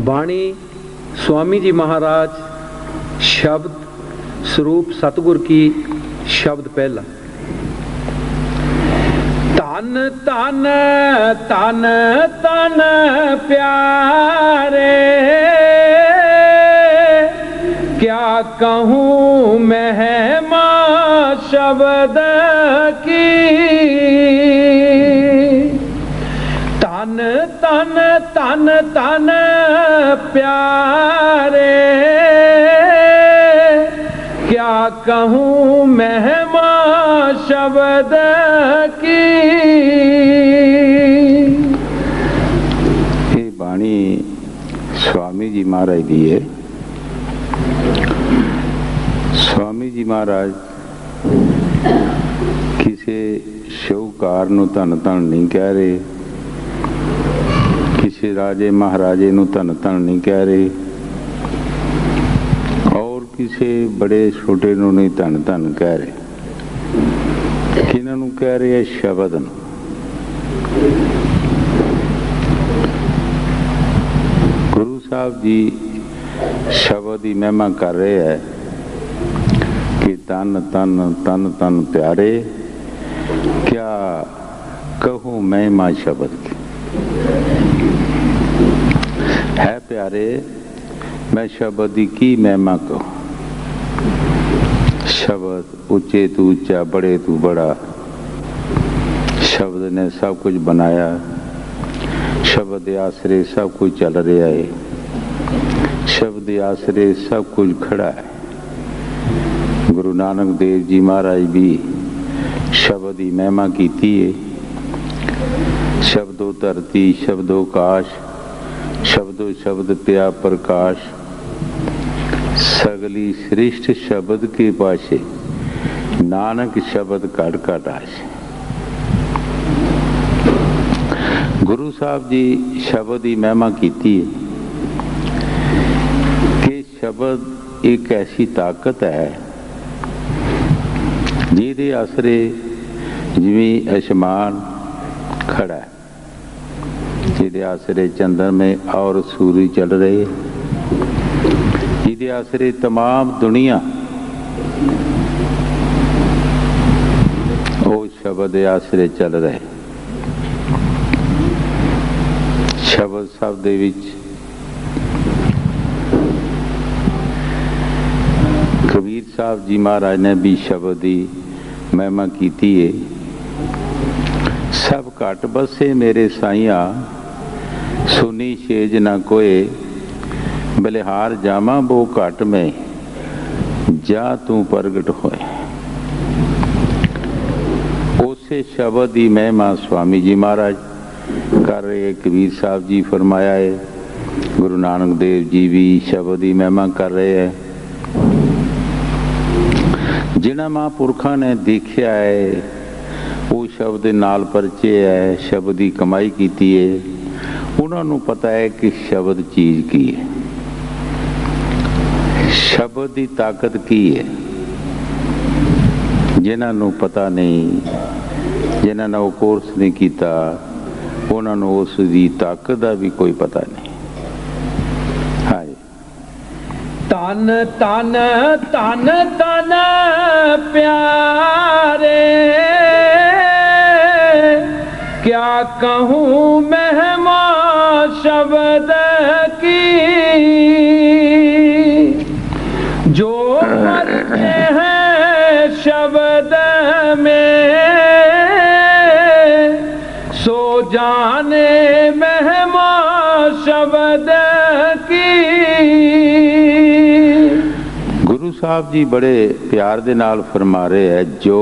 बाणी स्वामी जी महाराज शब्द स्वरूप सतगुर की शब्द पहला। तन तन तन तन प्यारे क्या कहूँ महिमा शब्द की। तन तन तन तन प्यारे क्या कहूँ महिमा शब्द की। ये बाणी स्वामी जी महाराज दी है। स्वामी जी महाराज किसी शाहूकार नूं धन धन नहीं कह रहे, किसी राजे महाराजे नूं धन धन नहीं कह रहे और किसी बड़े छोटे नूं नहीं धन धन कह रहे। किन्हां नूं कह रहे है? शब्द नूं। गुरु साहब जी शब्द की महिमा कर रहे हैं कि तन तन तन तन प्यारे क्या कहूँ महिमा शब्द की। है प्यारे, मैं शब्द की महिमा कहूँ। शब्द ऊंचे तू ऊंचा, बड़े तू बड़ा। शब्द ने सब कुछ बनाया, शब्द के आसरे सब कुछ चल रहा है, शब्द के आसरे सब कुछ खड़ा है। गुरु नानक देव जी महाराज भी शब्द की महिमा की है। शब्दों धरती, शब्दों काश, शब्दों शब्द पिया प्रकाश। सगली श्रेष्ठ शब्द के पाशे, नानक शब्द कट कट आशे। गुरु साहब जी शब्द की महिमा की है कि शब्द एक ऐसी ताकत है जिहदे आसरे जिवें आसमान खड़ा है, जिहदे आसरे चंद्रमे और सूरज चल रहे, जिहदे आसरे तमाम दुनिया वो शब्द के आसरे चल रहे। शब्द शब्द दे विच कबीर साहब जी महाराज ने भी शब्द की महिमा की है। सब घट बसे मेरे साइया, सुनी शेज ना कोए। बलिहार जामा बो घट में, जा तू प्रगट होए। उसे शब्द की महिमा स्वामी जी महाराज कर रहे। कबीर साहब जी फरमाया है, गुरु नानक देव जी भी शब्द की महिमा कर रहे हैं। जिन्हां महापुरखों ने देखिया है वो शब्द नाल परिचय है, शब्द की कमाई की है, उन्होंने पता है कि शब्द चीज की है, शब्द की ताकत की है। जिन्होंने पता नहीं, जिन्होंने वो कोर्स नहीं किया, उन्होंने उसकी ताकत का भी कोई पता नहीं। हाँ जी। तन तन तन तन प्यारे क्या कहूँ महिमा शब्द की। जो मरते हैं शब्द में सो जाने महिमा शब्द की। गुरु साहब जी बड़े प्यार दे नाल फरमा रहे हैं, जो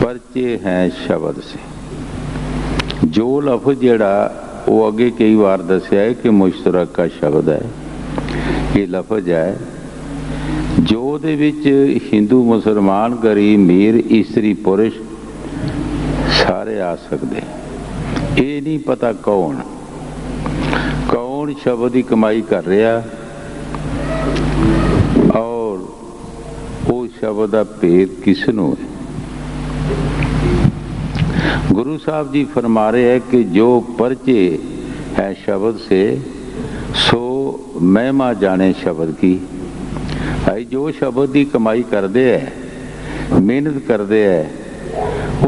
परचे हैं शब्द से। जो लफ्ज जेड़ा वो अगे कई बार दसिया है कि मुश्तरक का शब्द है, ये लफ्ज है जो दे विच हिंदू मुसलमान गरीब मीर इस्त्री पुरुष सारे आ सकते। ये नहीं पता कौन कौन शब्द की कमाई कर रहा और वो शब्द का भेद किसनों है। गुरु साहब जी फरमा रहे हैं कि जो परचे हैं शब्द से सो महिमा जाने शब्द की। भाई जो शब्द की कमाई करते है, मेहनत करते है,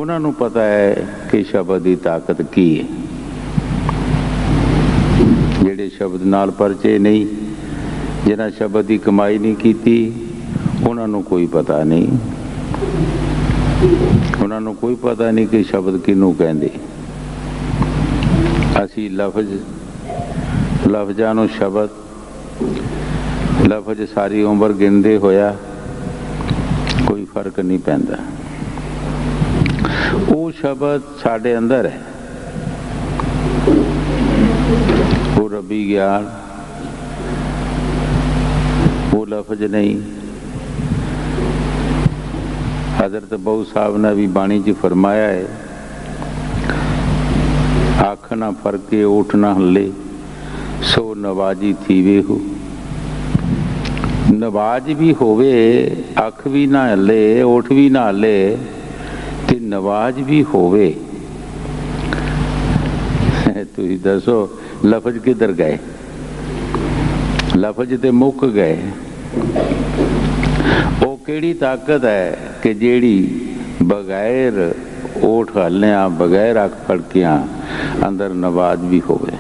उन्होंने पता है कि शब्द की ताकत की है। ਜਿਹੜੇ शब्द नाल परचे नहीं, जिन्हें शब्द की कमाई नहीं की, उन्होंने कोई पता नहीं। उन्होंने कोई पता नहीं कि शब्द किनू कहते। असी लफजां नूं शब्द, लफज सारी उम्र गिनते होया कोई फर्क नहीं पैंदा। वो शब्द साडे अंदर है, वो रबी ज्ञान, वो लफज नहीं। हजरत बहु साहब ने भी बाणी च फरमाया है, आख ना फरके ओठ ना हले, सो नवाजी थीवे हो। नवाज भी होवे, अख भी ना हले, ओठ भी ना हले, ते नवाज भी होवे। तुसीं दसो लफज किधर गए? लफज ते मुक गए। वो केड़ी ताकत है कि जेड़ी बगैर ओठ हलिया, बगैर अख फड़किया अंदर नवाज भी होवे।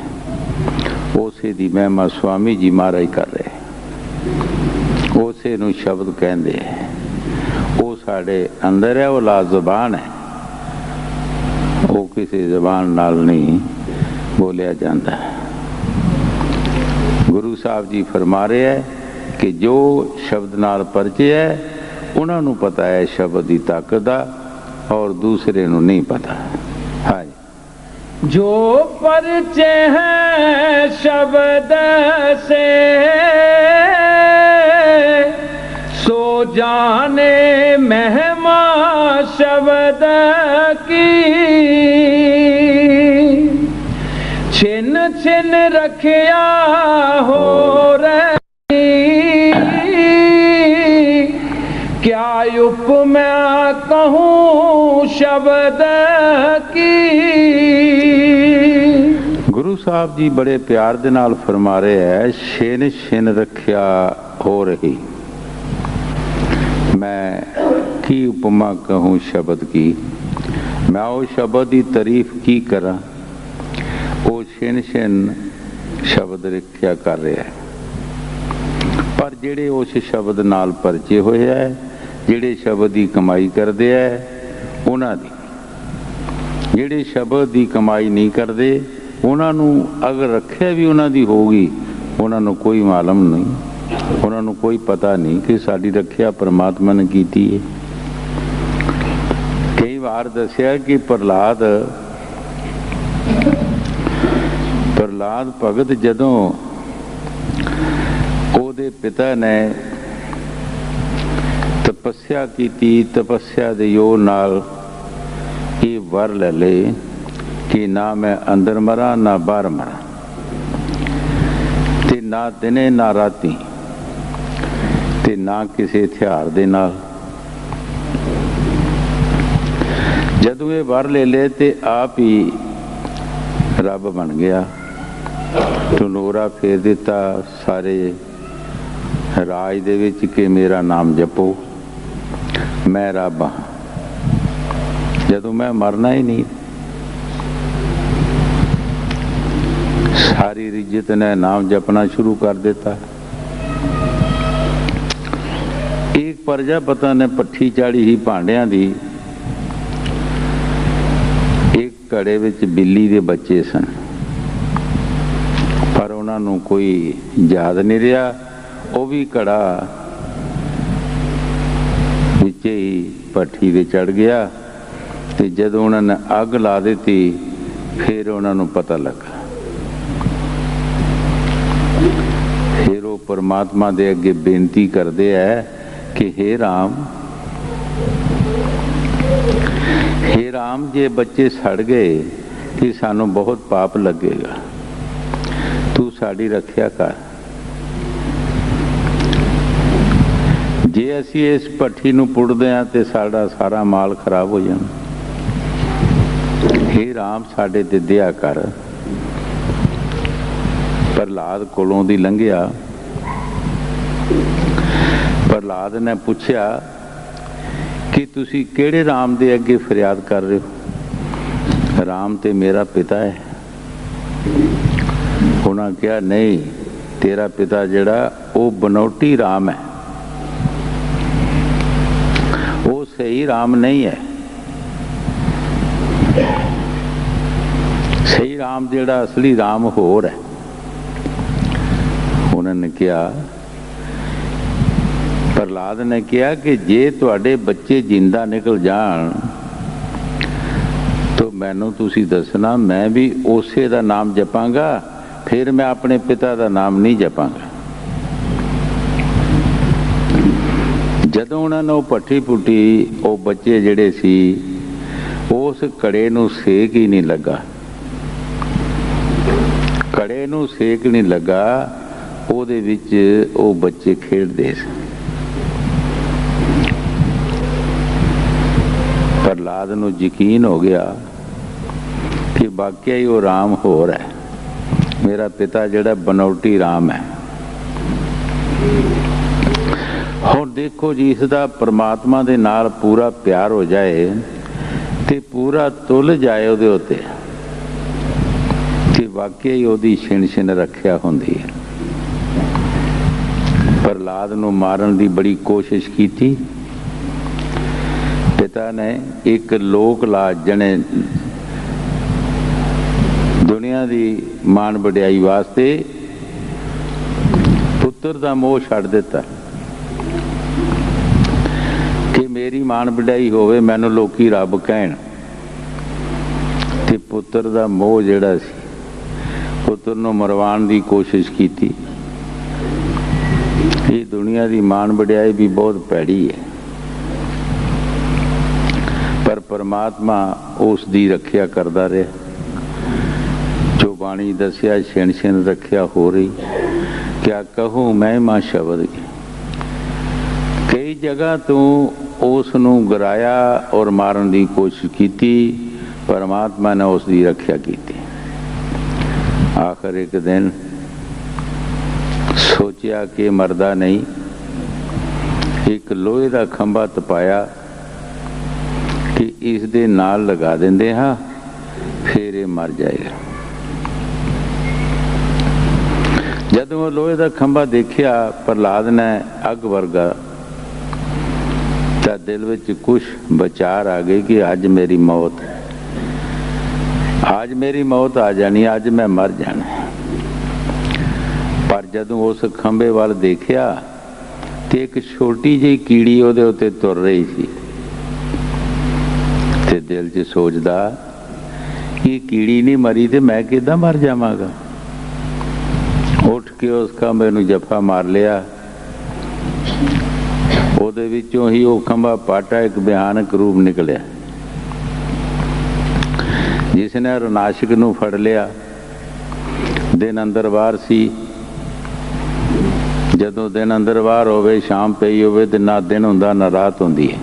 उसे दी महिमा स्वामी जी महाराज कर रहे। उसे नूं शब्द कहंदे है, वो साडे अंदर है, वो लाजबान है, वो किसी जबान नाल नहीं बोलिया जाता। गुरु साहब जी फरमा रहे हैं कि जो शब्द नाल परिचय है उन्होंने पता है शब्द की ताकत दा, और दूसरे नूं नहीं पता। हाँ जी। जो परिचय है शब्द से, सो जाने महिमा शब्द की। छिन छिन रखिया हो रही, क्या उपमा कहूँ शब्द की। गुरु साहब जी बड़े प्यार दे नाल फरमा रहे है, छिन छिन रखिया हो रही। मैं की उपमा कहूँ शब्द की, मैं वो शब्द की तारीफ की करा। वो छिन छिन शब्द रखिया कर रहा है, पर जेड़े उस शब्द नाल परिचय होए है, जेड़े शब्द की कमाई करते है, उन्हां दी। जेड़े शब्द की कमाई नहीं करते, उन्होंने अगर रखिया भी उन्हां दी होगी, उन्होंने कोई मालूम नहीं, उन्होंने कोई पता नहीं कि साडी रखिया परमात्मा ने कीती है। कई बार दसिया कि प्रहलाद भगत जदों ओदे पिता ने तपस्या की, तपस्या दे योग नाल ये वर ले ले कि ना मैं अंदर मरा ना बाहर मरा, ते ना दिने ना राती, ते ना किसी हथियार दे नाल। जदों ये वर ले ले ते आप ही रब बन गया। टनोरा फेर दिता सारे राज दे विच कि मेरा नाम जपो, मैं रब हाँ। जदों मैं मरना ही नहीं, सारी रिज्जत ने नाम जपना शुरू कर देता। एक प्रजापति ने पट्ठी चाड़ी ही भांडियां दी, एक घड़े विच बिल्ली दे बच्चे सन, पर उन्होंने कोई याद नहीं रहा। वो भी घड़ा विचे ही भट्ठी दे चढ़ गया, ते जदों उन्होंने अग ला दी फिर उन्होंने पता लगा। फिर वो परमात्मा दे अगे बेनती करते है कि हे राम, हे राम, जे बच्चे सड़ गए कि सानू बहुत पाप लगेगा, तू साड़ी रखिया कर। जे असी इस भट्ठी नूं पुड़दे हां ते साडा सारा माल खराब हो जाना। हे राम, साडे ते दया कर। प्रहलाद कोलों दी लंघिया। प्रहलाद ने पूछया कि तुसी केड़े राम दे अगे फरियाद कर रहे हो? राम ते मेरा पिता है। उन्होंने कहा नहीं, तेरा पिता जिहड़ा वो बनौटी राम है, वो सही राम नहीं है। सही राम जिहड़ा असली राम होर है। उन्होंने कहा, प्रहलाद ने कहा कि जे तुहाडे बच्चे जिंदा निकल जान तो मैनू तुसी दसना, मैं भी उसे दा नाम जपांगा, फिर मैं अपने पिता दा नाम नहीं जपांगा। जदों उन्होंने पट्ठी पुट्टी, वो बच्चे जिहड़े सी उस कड़े नूं सेक ही नहीं लगा। कड़े नूं सेक नहीं लगा, ਉਹਦੇ ਵਿੱਚ ਉਹ ਬੱਚੇ ਖੇਡਦੇ ਸੀ। ਪ੍ਰਹਲਾਦ ਨੂੰ ਯਕੀਨ ਹੋ ਗਿਆ ਕਿ ਵਾਕਿਆ ਹੀ ਉਹ ਰਾਮ ਹੋਰ ਹੈ, ਮੇਰਾ ਪਿਤਾ ਜਿਹੜਾ ਬਨੌਟੀ ਰਾਮ ਹੈ। ਹੁਣ ਦੇਖੋ ਜੀ, ਇਸ ਦਾ ਪਰਮਾਤਮਾ ਦੇ ਨਾਲ ਪੂਰਾ ਪਿਆਰ ਹੋ ਜਾਏ ਤੇ ਪੂਰਾ ਤੁਲ ਜਾਏ ਉਹਦੇ ਉੱਤੇ ਕਿ ਵਾਕਿਆ ਹੀ ਉਹਦੀ ਛਿਣ ਛਿਣ ਰੱਖਿਆ ਹੁੰਦੀ ਹੈ। प्रहलाद नूं मारन की बड़ी कोशिश की थी। पिता ने एक लोक लाज जने दुनिया की मान वड्याई वास्ते पुत्र का मोह छड़ दिता कि मेरी मान वड्याई होवे, मैनूं लोकी रब कहण। ते पुत्र का मोह जिहड़ा सी, पुत्र नूं मरवाण की कोशिश की थी। ये दुनिया की मान वड्याई भी बहुत भैड़ी है, पर परमात्मा उसकी रखिया करता रहा। जो बाणी दसिया छिन छिन रखिया हो रही, क्या कहूँ महिमा शब्द की। कई जगह तो उसनूं गिराया और मारन की कोशिश की, परमात्मा ने उसकी रखिया की। आखिर एक दिन सोचा कि मरदा नहीं, एक लोहे का खंभा तपाया कि इस दे नाल लगा देंदे हाँ, फिर ये मर जाएगा। जब वो लोहे का खंभा देखिया प्रहलाद ने अग वर्गा, तो दिल विच कुछ विचार आ गए कि अज मेरी मौत, आज मेरी मौत आ जानी, अज मैं मर जाना। पर जदों उस खंभे वाल देखिया तो एक छोटी जी कीड़ी उहदे उत्ते तुर रही सी, ते दिल च सोचदा ये कीड़ी नहीं मरी तो मैं किदां मर जावांगा। उठ के उस खंभे नूं जफा मार लिया। उहदे विचों ही वो खंभा पाटा एक भयानक रूप निकलिया, जिसने रनाशक नूं फड़ लिया। दिन अंदर बाहर सी, जदों दिन अंदर बाहर होवे, शाम पई होवे ते ना दिन हुंदा ना रात हुंदी है।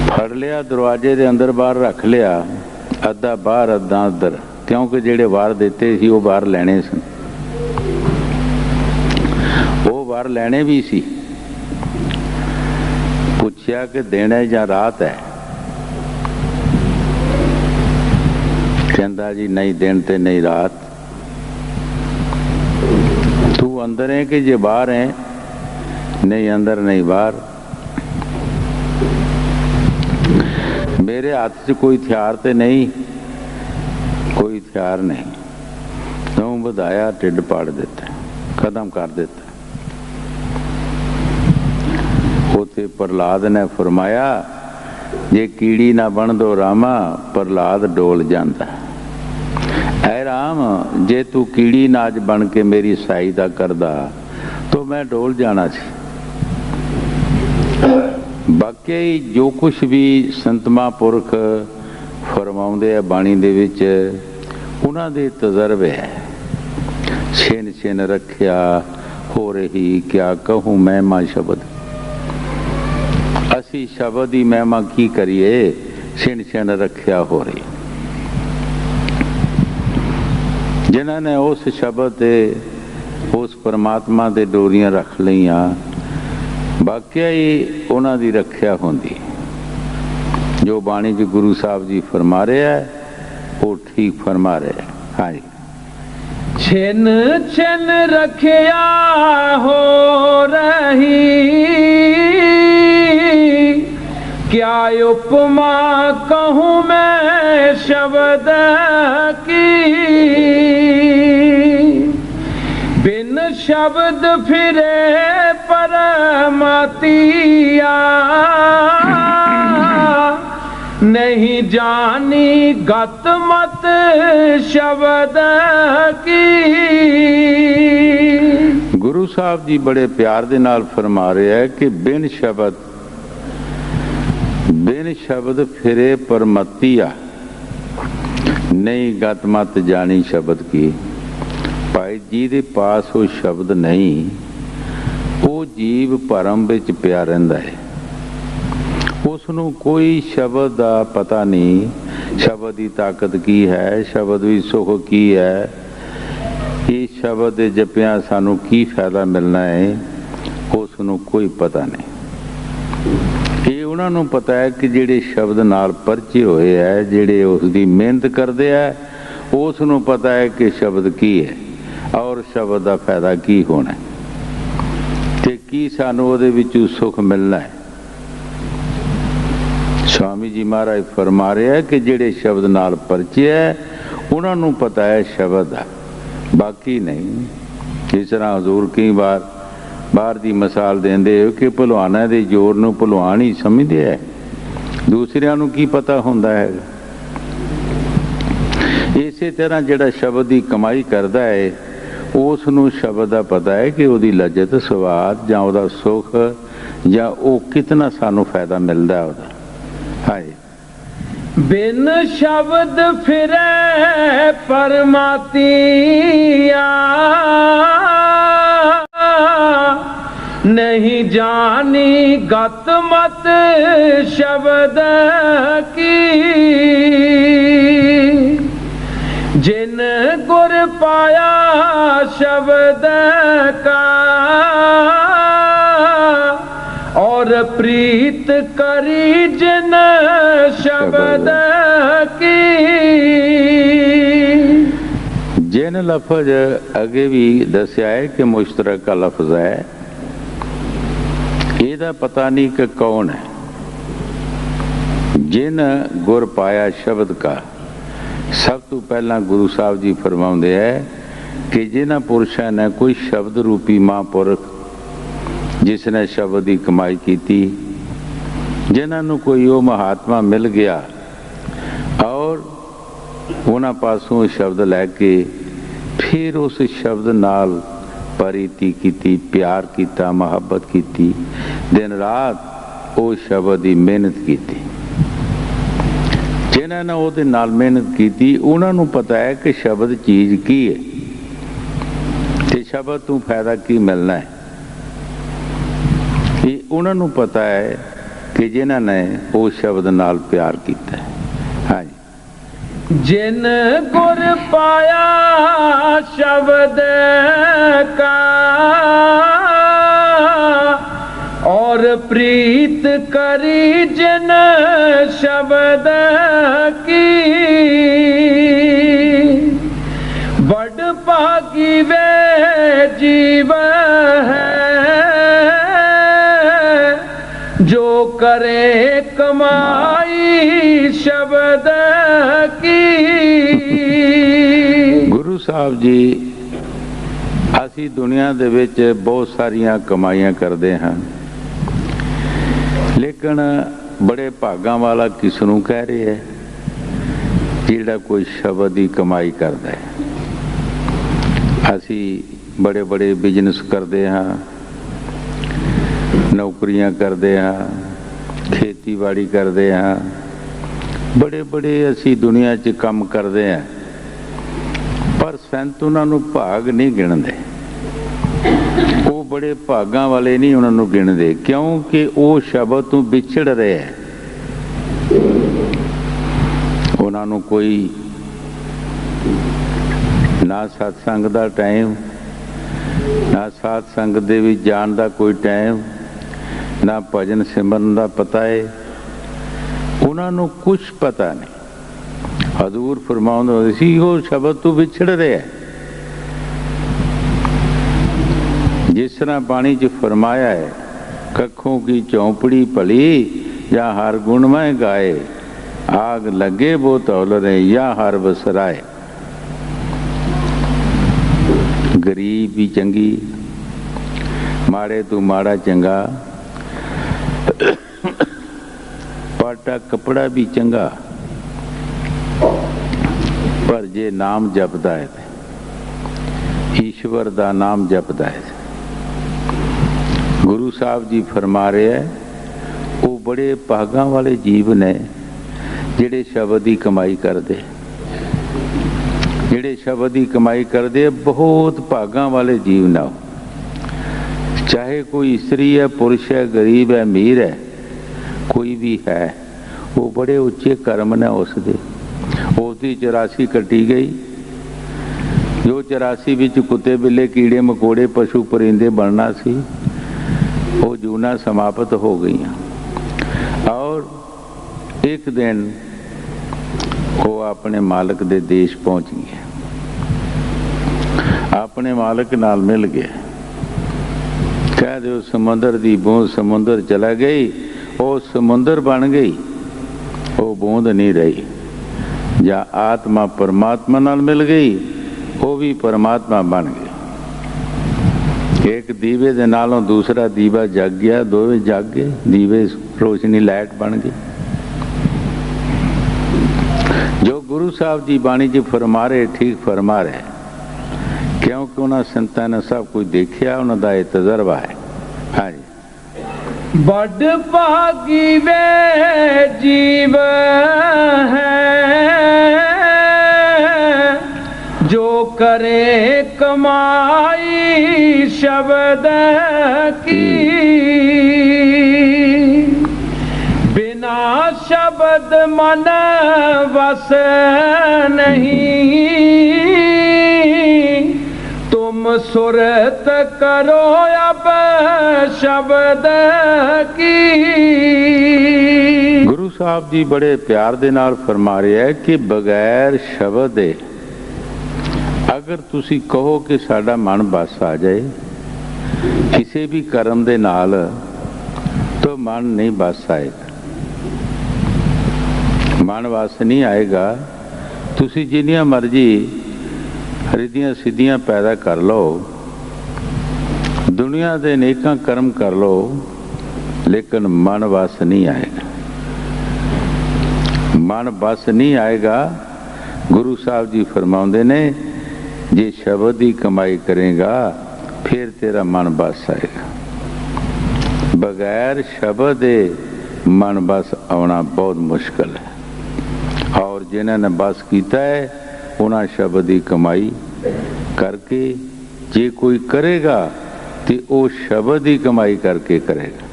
फड़ लिया, दरवाजे दे अंदर बाहर रख लिया, अद्धा बाहर अद्धा अंदर, क्योंकि जेड़े वार देते सी वो वार लैणे सन, वो वार लैणे भी सी। पुछया कि दिन है या रात है? कहंदा जी नहीं दिन ते नहीं रात। तू अंदर है कि जे बाहर है? नहीं अंदर नहीं बाहर। मेरे हाथ च कोई हथियार तो नहीं, कोई हथियार नहीं। तू बधाया, ढिड पाड़ दिता, खत्म कर दिता। उते प्रहलाद ने फरमाया जे कीड़ी ना बन दो रामा, प्रहलाद डोल जाता। ऐ राम, जे तू कीड़ी नाज बन के मेरी सहायता करदा तो मैं डोल जाना सी। बाकी जो कुछ भी संत महापुरख फरमाउंदे है बाणी दे विच, उन्हां दे तजर्बे है। छिन छिन रखिया हो रही, क्या कहूँ महिमा शब्द। असी शब्द की महिमा की करिए, छिन छिन रखिया हो रही। ਜਿਨ੍ਹਾਂ ਨੇ ਉਸ ਸ਼ਬਦ ਤੇ ਉਸ ਪਰਮਾਤਮਾ ਦੇ ਡੋਰੀਆਂ ਰੱਖ ਲਈਆਂ, ਵਾਕਿਆ ਹੀ ਉਹਨਾਂ ਦੀ ਰੱਖਿਆ ਹੁੰਦੀ। ਜੋ ਬਾਣੀ 'ਚ ਗੁਰੂ ਸਾਹਿਬ ਜੀ ਫਰਮਾ ਰਿਹਾ ਉਹ ਠੀਕ ਫਰਮਾ ਰਿਹਾ। ਹਾਂਜੀ, छिन छिन रखिया हो रही, क्या उपमा कहूँ मैं शब्द की। बिन शब्द फिरे परमतिया, नहीं जानी गत मत शब्द की। ਗੁਰੂ ਸਾਹਿਬ ਜੀ ਬੜੇ ਪਿਆਰ ਦੇ ਨਾਲ ਫਰਮਾ ਰਿਹਾ ਹੈ ਕਿ ਬਿਨ ਸ਼ਬਦ ਫਿਰੇ ਪਰਮਤੀਆ, ਨਹੀਂ ਗਤ ਮਤ ਜਾਣੀ ਸ਼ਬਦ ਕੀ। ਭਾਈ ਜੀ ਦੇ ਪਾਸ ਉਹ ਸ਼ਬਦ ਨਹੀਂ, ਉਹ ਜੀਵ ਭਰਮ ਵਿੱਚ ਪਿਆ ਰਹਿੰਦਾ ਹੈ। ਉਸ ਨੂੰ ਕੋਈ ਸ਼ਬਦ ਦਾ ਪਤਾ ਨਹੀਂ, ਸ਼ਬਦ ਦੀ ਤਾਕਤ ਕੀ ਹੈ, ਸ਼ਬਦ ਵੀ ਸੁਖ ਕੀ ਹੈ, ਇਹ ਸ਼ਬਦ ਦੇ ਜਪਿਆਂ ਸਾਨੂੰ ਕੀ ਫਾਇਦਾ ਮਿਲਣਾ ਹੈ, ਉਸ ਨੂੰ ਕੋਈ ਪਤਾ ਨਹੀਂ। ਇਹ ਉਹਨਾਂ ਨੂੰ ਪਤਾ ਹੈ ਕਿ ਜਿਹੜੇ ਸ਼ਬਦ ਨਾਲ ਪਰਚੇ ਹੋਏ ਹੈ, ਜਿਹੜੇ ਉਸ ਦੀ ਮਿਹਨਤ ਕਰਦੇ ਹੈ, ਉਸ ਨੂੰ ਪਤਾ ਹੈ ਕਿ ਸ਼ਬਦ ਕੀ ਹੈ ਔਰ ਸ਼ਬਦ ਦਾ ਫਾਇਦਾ ਕੀ ਹੋਣਾ ਤੇ ਕੀ ਸਾਨੂੰ ਉਹਦੇ ਵਿੱਚੋਂ ਸੁਖ ਮਿਲਣਾ ਹੈ। स्वामी जी महाराज फरमा रहे हैं कि जेड़े शब्द नाल परिचय है उन्होंने नूं पता है शब्द दा, बाकी नहीं। जिस तरह हजूर कई बार बाहर की मिसाल देंदे हो कि भलवाना दे जोर नूं भलवान ही समझदे है, दूसरियां नूं की पता हुंदा है। इसे तरह जेड़ा शब्द की कमाई करता है उस नूं शब्द दा पता है कि उहदी लज्जत स्वाद जां उहदा सुख जां वो कितना सानूं फायदा मिलदा है उहदा। बिन शब्द फिरे परमातिया, नहीं जानी गत मत शब्द की। जिन गुर पाया शब्द का, और प्रीत करी जिन शब्द की। जिन लफज अगे भी दसिया है कि मुश्तरक का लफ्ज है, ਇਹਦਾ पता नहीं कि कौन है। जिन गुर पाया शब्द का, सब तो पहला गुरु साहब जी फरमाते हैं कि जिन्हां पुरुषों ने कोई शब्द रूपी महापुरख जिसने शब्द की कमाई की, जिन्होंने कोई वो महात्मा मिल गया और उन्होंने पासों शब्द लैके फिर उस शब्द नाल प्रीति की, प्यार किया, मुहब्बत की, दिन रात वो शब्द की मेहनत की। जिन्होंने वो मेहनत की उन्होंने पता है कि शब्द चीज़ की है ते शब्द तो फायदा की मिलना है। उन्होंने पता है कि जिन्होंने वो शब्द नाल प्यार किया है। हाँ जी, जिन गुर पाया शब्द का, और प्रीत करी जिन शब्द की। बड़ भागी वे जीव है जो करे कमाई शब्द की। गुरु साहब जी असी दुनिया दे विच बहुत सारियां कमाइयां करते हैं, लेकिन बड़े भागां वाला किसनूं कह रहे है जिहड़ा कोई शब्द की कमाई करता है। असी बड़े बड़े बिजनेस करते हैं, नौकरियां करते हैं, खेतीबाड़ी करते हैं, बड़े बड़े असी दुनिया च काम करते हैं, पर संत उन्होंने भाग नहीं गिणते। वो बड़े भागां वाले नहीं उन्होंने गिणते, क्योंकि वो शब्द तो विछड़ रहे हैं। उन्होंने कोई ना सत्संग दा टाइम, ना साध संगत दे विच जाण दा कोई टाइम, ना भजन सिमरन दा पता है, उन्हां नूं कुछ पता नहीं। हजूर फरमाउंदे सी वो शब्द तो विछड़ रहा है। जिस तरह बाणी च फरमाया है, कखों की चौंपड़ी भली या हर गुण में गाए, आग लगे वो तौल रहे या हर बसराए। गरीब भी चंगी, माड़े तू माड़ा चंगा, पाटा कपड़ा भी चंगा, पर जे नाम जपदा है, ईश्वर दा नाम जपदा है। गुरु साहब जी फरमा रहे हैं, वो बड़े भागां वाले जीव ने जिहड़े शब्द की कमाई करते, जिहड़े शब्द की कमाई करते, बहुत भागां वाले जीव ना। चाहे कोई स्त्री है, पुरुष है, गरीब है, अमीर है, कोई भी है, वो बड़े उच्चे कर्म ने उसके। उसकी 84 कटी गई, जो 84 विच कुत्ते बिल्ले कीड़े मकोड़े पशु परिंदे बनना सी, वो जूना समाप्त हो गई। और एक दिन वो अपने मालिक दे देश पहुंच गया, अपने मालिक नाल मिल गया। कह दो समुंदर दी बूंद समुंदर चला गई, वो समुंदर बन गई, वो बूंद नहीं रही। या आत्मा परमात्मा नाल मिल गई, वो भी परमात्मा बन गई। एक दीवे दे नालों दूसरा दीवा जग गया, दोवे जग गए, दीवे रोशनी लाइट बन गई। जो गुरु साहब जी बाणी जी फरमा रहे, ठीक फरमा रहे, क्योंकि उन्होंने संतां ने सब कुछ देखिया, उन्होंने ये तजर्बा है। हाँ जी। बड़ भागी वे जीव है जो करे कमाई शब्द की, बिना शब्द मन वस नहीं, तुम सुरत करो अब शब्द की। गुरु साहब जी बड़े प्यार दे नाल फरमा रहे हैं कि बगैर शब्द दे अगर तुसी कहो कि साडा मन बस आ जाए किसी भी कर्म दे नाल, तो मन नहीं बस आएगा, मन बस नहीं आएगा। तुसी जिन्नियां मर्जी रिद्धियां सिद्धियां पैदा कर लो, दुनिया दे नेकां कर्म कर लो, लेकिन मन बस नहीं आएगा, मन बस नहीं आएगा। गुरु साहब जी फरमाउंदे ने, जे शब्द की कमाई करेगा फिर तेरा मन बस आएगा। बगैर शब्द दे मन बस आना बहुत मुश्किल है। और जिन्होंने बस किया है, उन्हें शब्द की कमाई करके, जे कोई करेगा तो वो शब्द की कमाई करके करेगा।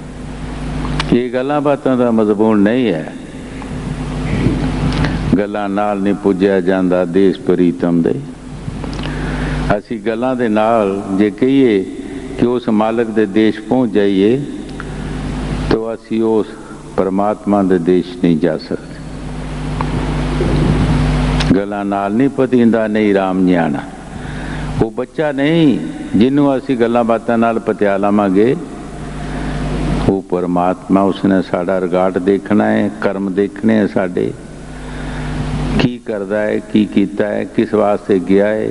ये गल्लां बातां दा मजमून नहीं है, गल्लां नाल नहीं पुज्या जांदा देश प्रीतम दे। असी गल्लां दे नाल जे कहिए कि उस मालिक दे देश पहुँच जाइए, तो असी उस परमात्मा दे देश नहीं जा सकते। गल्लां नाल नहीं पतींदा नहीं राम न्याणा, वो बच्चा नहीं जिन्हों असी गल्लां बातां नाल पतिया लावांगे, वो परमात्मा उसने साडा रिगार्ड देखना है, कर्म देखने हैं, साडे की करदा है, की कीता है, किस वास्ते गया है,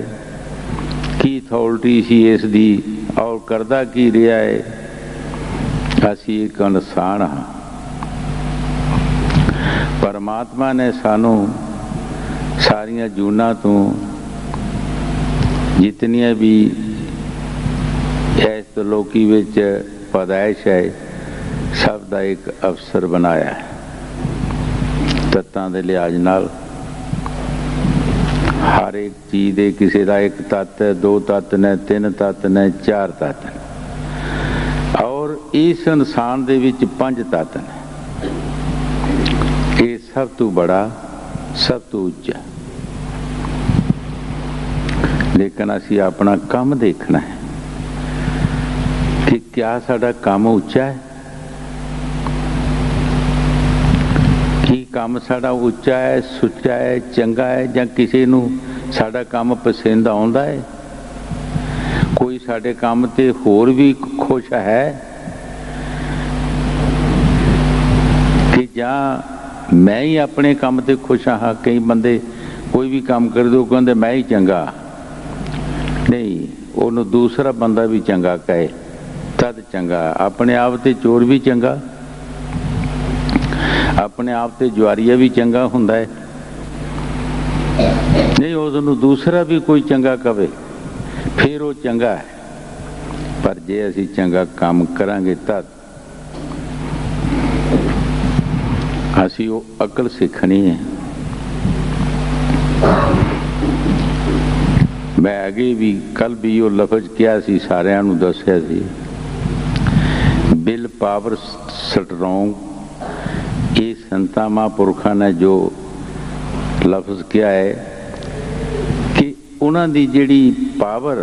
की अथॉरिटी सी इस दी और करदा की रहा है। असी एक इंसान हाँ, परमात्मा ने सानू सारिया जूना तो जितनियां भी इस लोकी विच पैदाइश है, सब का एक अवसर बनाया है। तत्तां दे लिहाज नाल हर एक चीज़ दे किसी का एक तत्त है, दो तत्त ने, तीन तत्त ने, चार तत्त ने, और इस इंसान दे विच 5 तत्त ने। ये सब तो बड़ा, सब तो उच्चा, लेकिन असी अपना काम देखना है कि क्या साडा काम उच्चा है, कि काम साडा उच्चा है, सुच्चा है, चंगा है, जां किसी नूं साडा काम पसंद आउंदा है। कोई साडे काम ते होर भी खुश है कि जां मैं ही अपने काम ते खुश हाँ। कई बंदे कोई भी काम कर दो कहते मैं ही चंगा, नहीं उन्होंने दूसरा बंदा भी चंगा कहे तद चंगा। अपने आप ते चोर भी चंगा, अपने आप ते जुआरिया भी चंगा हुंदा है, नहीं उसनूं दूसरा भी कोई चंगा कहे फिर वो चंगा है। पर जे असी चंगा काम करांगे तद असी वो अकल सीखनी है। मैं अगे भी कल भी वो लफज किया सी, सारिਆਂ ਨੂੰ ਦੱਸਿਆ ਸੀ, बिल पावर स्ट्रोंग। ये संता महापुरखा ने जो लफ्ज़ किया है कि उन्हां दी जिहड़ी पावर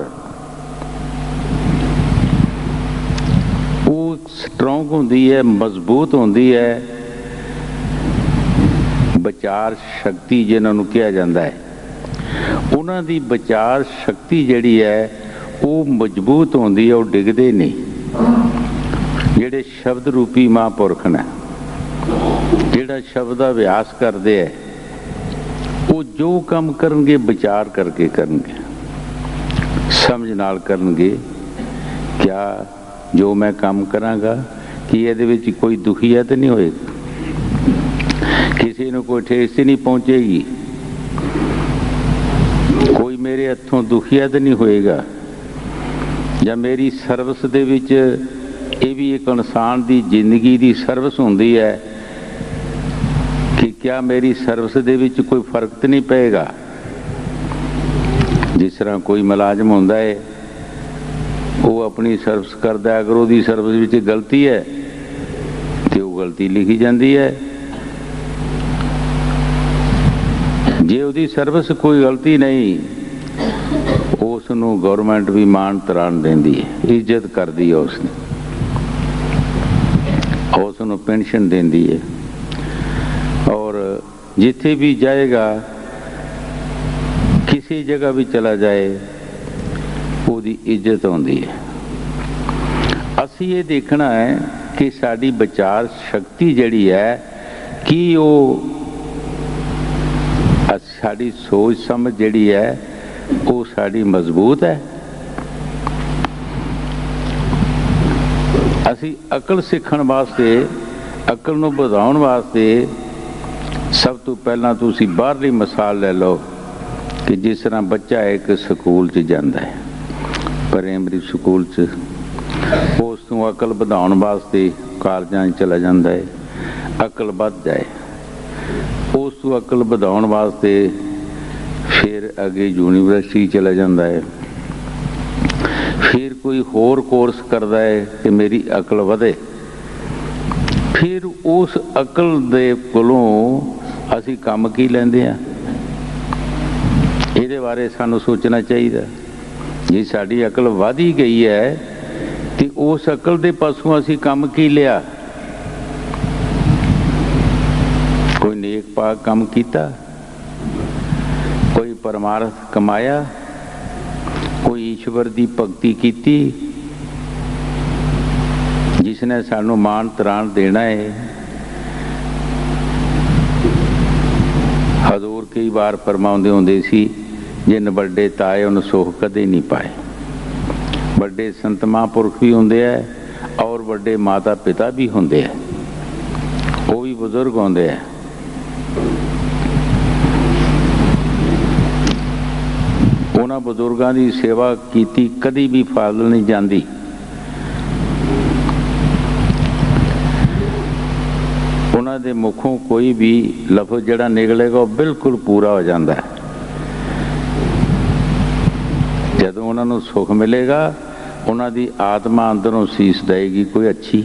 वो स्ट्रोंग होंदी है, मजबूत होंदी है। विचार शक्ति जिन्होंने कहा जाता है, उन्हां दी विचार शक्ति जिहड़ी है वो मजबूत होंदी है, वो डिगदे नहीं। जिहड़े शब्द रूपी महापुरख ने जिहड़ा शब्द का अभ्यास करते हैं, वो जो काम करनगे विचार करके करनगे, समझ नाल करनगे। क्या जो मैं काम करांगा कि इहदे विच कोई दुखीयत नहीं होएगी, किसी को कोई ठेस नहीं पहुंचेगी, कोई मेरे हथों दुखीयत नहीं होएगा। या मेरी सर्विस दे विच ये भी एक इंसान की जिंदगी की सर्विस होंदी है कि क्या मेरी सर्विस दे विच कोई फर्क तो नहीं पेगा। जिस तरह कोई मुलाजम होंदा है वो अपनी सर्विस करता है, अगर वो सर्विस विच गलती है तो वो गलती लिखी जाती है। जे उसकी सर्विस कोई गलती नहीं, उसनूं गौरमेंट भी मान तरान देंदी है, इज्जत करती है, उसने उसनूं पेंशन देंदी है। और जिथे भी जाएगा, किसी जगह भी चला जाए, उसकी इज्जत होंदी है। असी ये देखना है कि साड़ी विचार शक्ति जिहड़ी है कि वो साड़ी सोच समझ जिहड़ी है वो साड़ी मजबूत है। असी अकल सीखण वास्ते, अकल नूं वधाउण वास्ते सब तो पहला तुसीं बाहरली मिसाल ले लो कि जिस तरह बच्चा एक स्कूल च जांदा है, प्राइमरी स्कूल च, उस तों अकल वधाउण वास्ते कालजां चला जांदा है, अकल वध जाए। उस तों अकल वधाउण वास्ते फिर अगे यूनीवर्सिटी चला जाता है, फिर कोई होर कोर्स करता है कि मेरी अकल वधे। फिर उस अकल दे कोलों असी काम की लैंदे हैं, इहदे बारे सानू सोचना चाहिए। जे साडी अकल वध ही गई है तो उस अकल दे पासों असी काम की लिया। कोई नेक पाक काम कीता, कोई परमार्थ कमाया, कोई ईश्वर की भगती की जिसने सानू मान त्राण देना है। हजूर कई बार फरमाउंदे हुंदे सी, जिन बड़े ताए उन सुख कदे नहीं पाए। बड़े संत महापुरख भी होंदे है और बड़े माता पिता भी होंदे है, वो भी बुजुर्ग होंदे है। उन्हां बुजुर्गों की सेवा की कदी भी फाल नहीं जाती। उन्हां दे मुखों कोई भी लफ्ज़ जिहड़ा निकलेगा वो बिल्कुल पूरा हो जाता है। जदों उन्हां नूं सुख मिलेगा, उन्हां दी आत्मा अंदरों सीस देगी कोई अच्छी।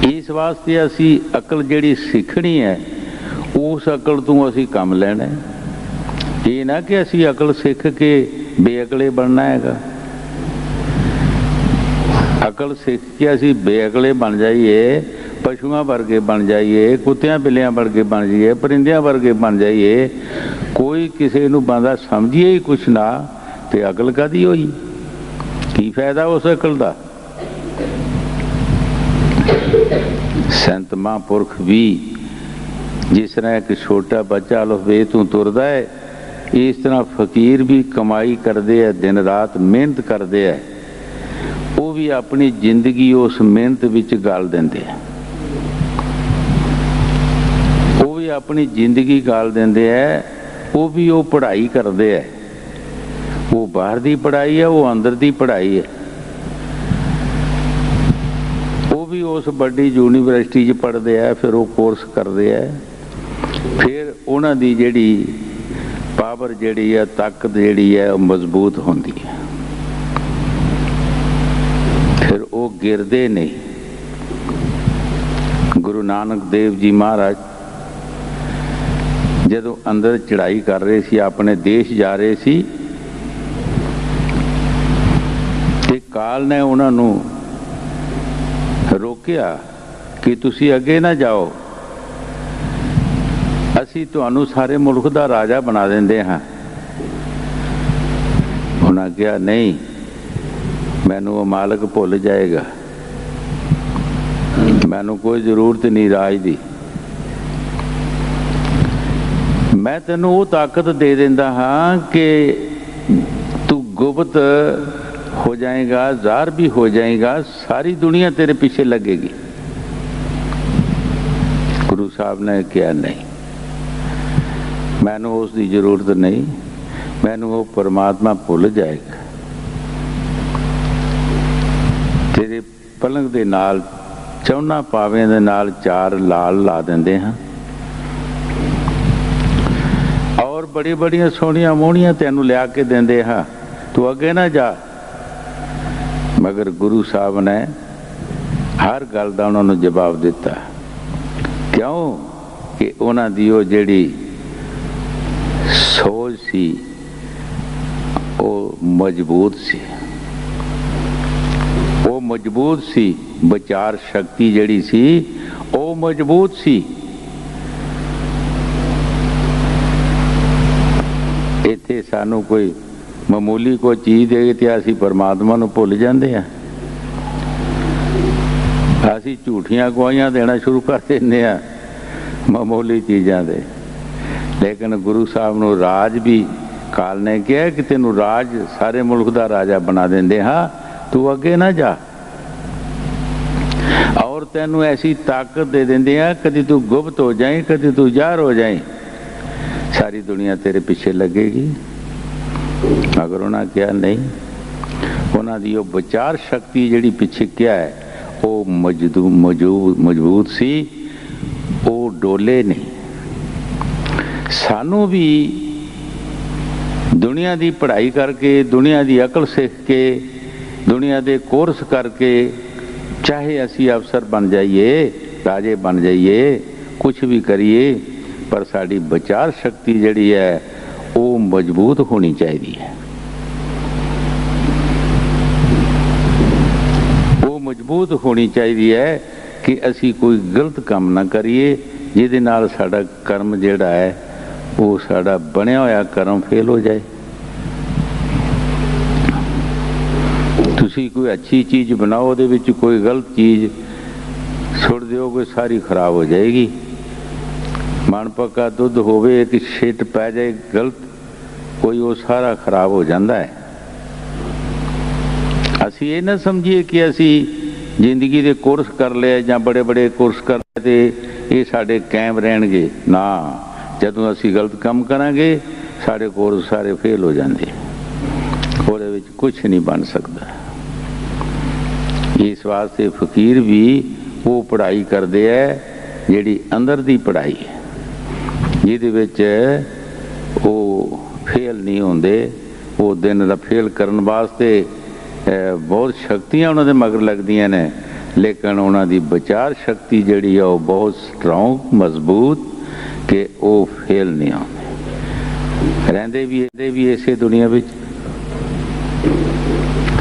इस वास्ते असी अकल जिहड़ी सीखनी है उस अकल तों असीं काम लैना है। ये ना कि असीं अकल सीख के बेअकले बनना हैगा। अकल सीख के असीं बेअकले बन जाइए, पशुआं वर्गे बन जाइए, कुत्तियां बिल्लियां वर्गे बन जाइए, परिंदियां वर्गे बन जाइए, कोई किसी नूं बंदा समझिए ही कुछ ना, ते अकल कादी होई? की फायदा उस अकल दा? संत महापुरख भी जिस तरह एक छोटा बच्चा अलफ-बे तों तुरदा है, इस तरह फकीर भी कमाई करते हैं, दिन रात मेहनत करते हैं, वो भी अपनी जिंदगी उस मेहनत विच गाल देंदे हैं। वो भी अपनी जिंदगी गाल देंदे हैं, वो भी वो पढ़ाई करते हैं। वो बाहर की पढ़ाई है, वो अंदर की पढ़ाई है। वो भी उस बड़ी यूनीवर्सिटी च पढ़ते हैं, फिर वो कोर्स करते हैं, फिर उन्हां दी जिहड़ी पावर जिहड़ी है, ताकत जिहड़ी है, मजबूत होंदी है। फिर वो गिरदे नहीं। गुरु नानक देव जी महाराज जदों अंदर चढ़ाई कर रहे सी, अपने देश जा रहे सी, ते काल ने उन्होंने रोकिया कि तुसी अगे ना जाओ, असी तुहानू सारे मुल्क दा राजा बना देंदे हाँ। उन्हें कहा नहीं, मैनू वो मालिक भुल जाएगा, मैनू कोई जरूरत नहीं राज दी, मैं तेनू वो ताकत दे देंदा हाँ कि तू गुप्त हो जाएगा, ज़ाहिर भी हो जाएगा, सारी दुनिया तेरे पीछे लगेगी। गुरु साहब ने कहा नहीं, मैनू उसकी जरूरत नहीं, मैनू वो परमात्मा भुल जाएगा। तेरे पलंग दे नाल चौना पावियां दे नाल 4 लाल ला देंदे हाँ, और बड़ी बड़ियां सोहणियां मोहणियां तैनू लिया के देंदे हाँ, तू अगे ना जा। मगर गुरु साहब ने हर गल दा उन्होंने जवाब दिता। क्यों कि उन्हां दी वो जिहड़ी सोच सी वो मजबूत सी, वो मजबूत सी, विचार शक्ति जिहड़ी सी वो मजबूत सी। इत्थे सानू कोई मामूली कोई चीज़ दे ते असीं परमात्मा नूं भुल जांदे आ। असीं झूठियां गवाहियां देना शुरू कर देंदे आ मामूली चीज़ां दे। लेकिन गुरु साहब नूं राज भी काल ने कहा कि तेनू राज सारे मुल्क दा राजा बना देंदे हाँ, तू अगे ना जा, और तेनू ऐसी ताकत दे देंदे हैं, कदी तू गुप्त हो जाए, कदी तू ज़ाहिर हो जाए, सारी दुनिया तेरे पीछे लगेगी। मगर उन्हें कहा नहीं, उन्हों की विचार शक्ति जिहड़ी पीछे क्या है वो मजबूत सी, वो डोले नहीं। सानू भी दुनिया की पढ़ाई करके, दुनिया की अकल सीख के, दुनिया के कोर्स करके, चाहे असी अफसर बन जाइए, राजे बन जाइए, कुछ भी करिए, पर साड़ी विचार शक्ति जिहड़ी है वो मजबूत होनी चाहिए। वो मजबूत होनी चाहिए कि असी कोई गलत काम ना करिए जिहदे नाल साडा कर्म जिहड़ा है वो साडा बनिया होया कर्म फेल हो जाए। तुसी कोई अच्छी चीज़ बनाओ, उहदे विच कोई गलत चीज़ सुट दिओगे, सारी खराब हो जाएगी। मन पक्का दुध होवे, एक छिट पै जाए गलत कोई, वो सारा खराब हो जाता है। असी ये ना समझिए कि असी जिंदगी के कोर्स कर लिया या बड़े बड़े कोर्स कर लिया ये साढ़े कायम रहणगे ना। जदों असी गलत काम करांगे साढ़े कोर्स सारे फेल हो जाते, ਉਹਦੇ ਵਿੱਚ कुछ नहीं बन सकता। इस वास्ते फकीर भी वो पढ़ाई करते हैं जिहड़ी अंदर दी पढ़ाई है, जिहदे विच वो फेल नहीं होंदे। वो दिन दा फेल करन वास्ते बहुत शक्तियां उन्हां दे मगर लगदियां ने, लेकिन उन्हां दी विचार शक्ति जिहड़ी है वो बहुत स्ट्रॉन्ग मजबूत कि वो फेल नहीं आते, रहंदे भी इसे दुनिया विच,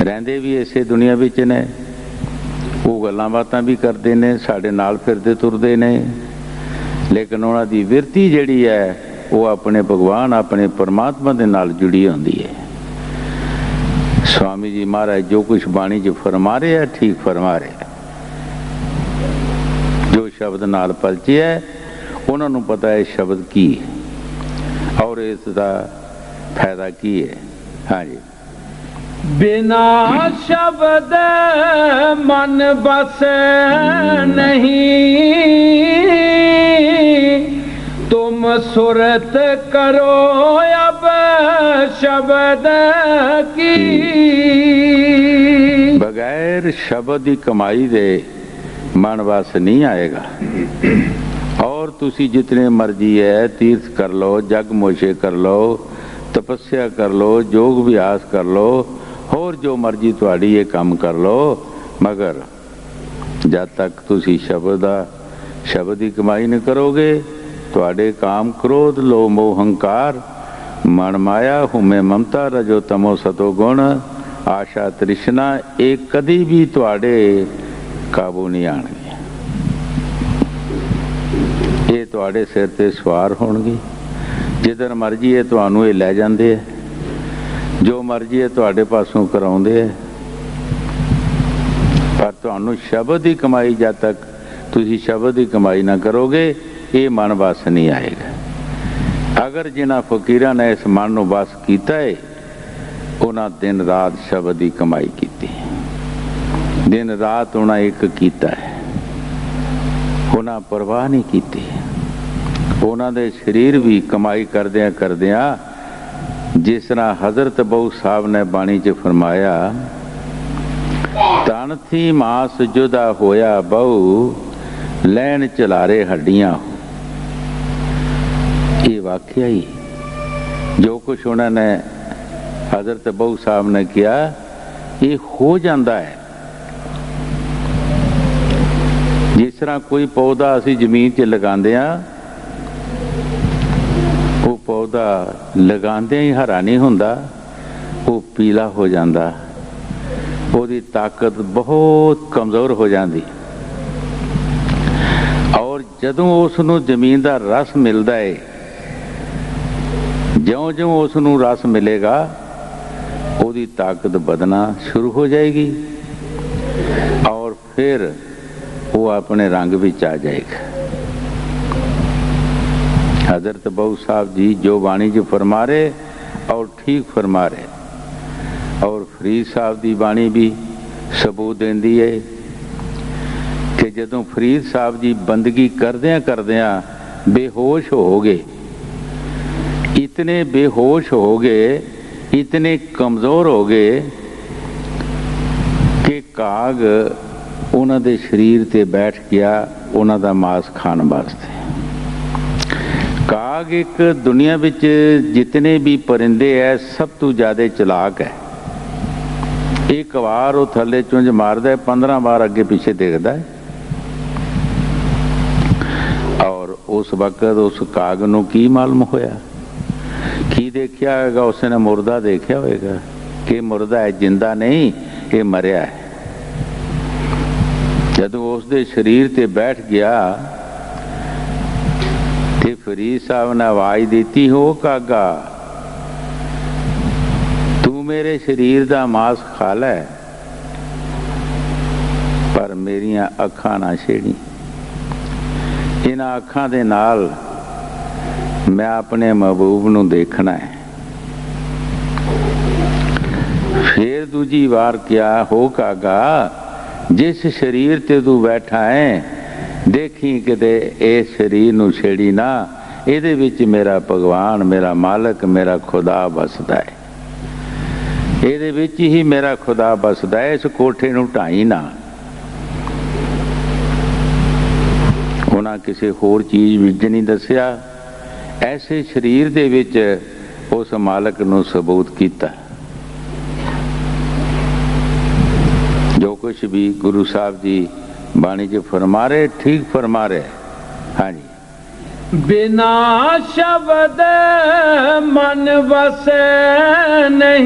रहंदे भी इसे दुनिया विच ने, वो गल्लां बातां भी करते हैं, साडे नाल फिरदे तुरदे ने, लेकिन उन्हां दी विरती जिहड़ी है वो अपने भगवान अपने परमात्मा दे नाल जुड़ी होंदी है। स्वामी जी महाराज जो कुछ बाणी च फरमा रहे हैं ठीक फरमा रहे हैं, जो शब्द नाल पलचे है उन्होंने पता है शब्द की है और इसका फायदा की है। हाँ जी। बिना शब्द मन बस नहीं, तुम सुरत करो अब शब्द की। बगैर शब्द की कमाई दे मन बस नहीं आएगा। और तुसी जितने मर्जी है तीर्थ कर लो, जग मोशे कर लो, तपस्या कर लो, योग अभ्यास कर लो, और जो मर्जी तुहाड़ी ये काम कर लो, मगर जब तक तुसी शब्द की कमाई नहीं करोगे, तुहाडे काम क्रोध लोभ मोह अहंकार मन माया हुमे ममता रजो तमो सतो गुण आशा तृष्णा ये कदी भी तुहाडे काबू नहीं आणगे। ये तुहाडे सिर ते सवार होणगे, जिधर मर्जी है तुहानू ये लै जांदे है, जो मर्जी है तुहाडे पासों कराउंदे है, पर तुहानू शब्द की कमाई जब तक तुसी शब्द की कमाई ना करोगे ये मन बस नहीं आएगा। अगर जिन्हां फकीरां ने इस मन नूं बस कीता है उन्हां दिन रात शब्द की कमाई की, दिन रात उन्हां एक कीता है, उन्हां परवाह नहीं की। उन्हां दे शरीर भी कमाई करदियां करदियां जिस तरह हजरत बहु साहब ने बाणी च फरमाया, तन थी मास जुदा होया बहु लैन चलारे हड्डियां। ये वाकया ही जो कुछ उन्होंने हजरत बहु साहब ने किया ये हो जाता है। जिस तरह कोई पौधा असी जमीन च लगाते हैं, वो पौधा लगाते ही हरा नहीं होंदा, वो पीला हो जाता, उसकी ताकत बहुत कमज़ोर हो जाती। और जदों उसनूं जमीन का रस मिलता है, ज्यों ज्यों उसनूं रस मिलेगा उसकी ताकत बढ़ना शुरू हो जाएगी और फिर वो अपने रंग विच आ जाएगा। हजरत बहु साहब जी जो बाणी च फरमा रहे और ठीक फरमा रहे, और फरीद साहब की बाणी भी सबूत देंदी है कि जदों फरीद साहब जी बंदगी करदियां करदियां बेहोश हो गए, इतने बेहोश हो गए, इतने कमज़ोर हो गए कि काग उन्हां दे शरीर ते बैठ गया उन्हां दा मांस खाण वास्ते। काग एक दुनिया विच जितने भी परिंदे है सब तो ज़्यादा चलाक है। एक बार वो थले चुंझ मारदा है, 15 बार अगे पीछे देखता है, और उस वक्त उस काग नूं की मालूम होया, की देखिया होगा, उसने मुर्दा देखा होगा कि मुर्दा है, जिंदा नहीं, ये मरिया है। जब उसके शरीर ते बैठ गया तो फरीद साहब ने आवाज़ दी, हो कागा तू मेरे शरीर का मांस खा लै, पर मेरिया अखां ना छेड़ी, इन्हां अखां दे नाल मैं अपने महबूब नूं देखना है। फिर दूजी बार क्या, हो कागा जिस शरीर ते तू बैठा है देखी किते इस शरीर नूं छेड़ी ना, इहदे विच मेरा भगवान मेरा मालक मेरा खुदा बसदा है, इहदे विच ही मेरा खुदा बसदा है, इस कोठे नूं ढाई ना। उन्हां किसी होर चीज़ विच नहीं दसिया, ऐसे शरीर दे विच उस मालक नूं सबूत कीता। जो कुछ भी गुरु साहब जी बाणी च फरमा रहे ठीक फरमा रहे। हाँ जी। बिना शब्द मन बसे नहीं,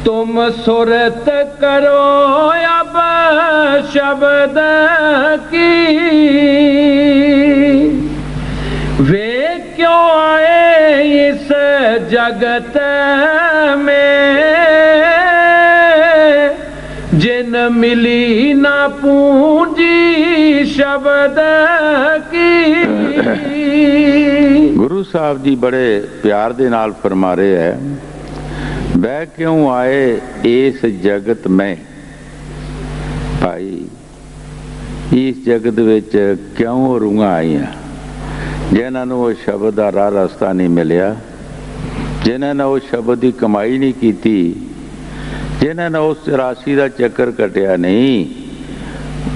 तुम सुरत करो अब शब्द की। वे क्यों आए इस जगत में, जिन मिली ना पूंजी शब्द की। गुरु साहब जी बड़े प्यार दे नाल फरमा रहे है, वह क्यों आए इस जगत में। भाई इस जगत विच क्यों रूहां आईयां, जिन्हां नूं वो शब्द दा राह रस्ता नहीं मिलिया, जिन्हां ने उस शब्द की कमाई नहीं की, जिन्हां ने उस 84 का चक्कर कटिया नहीं,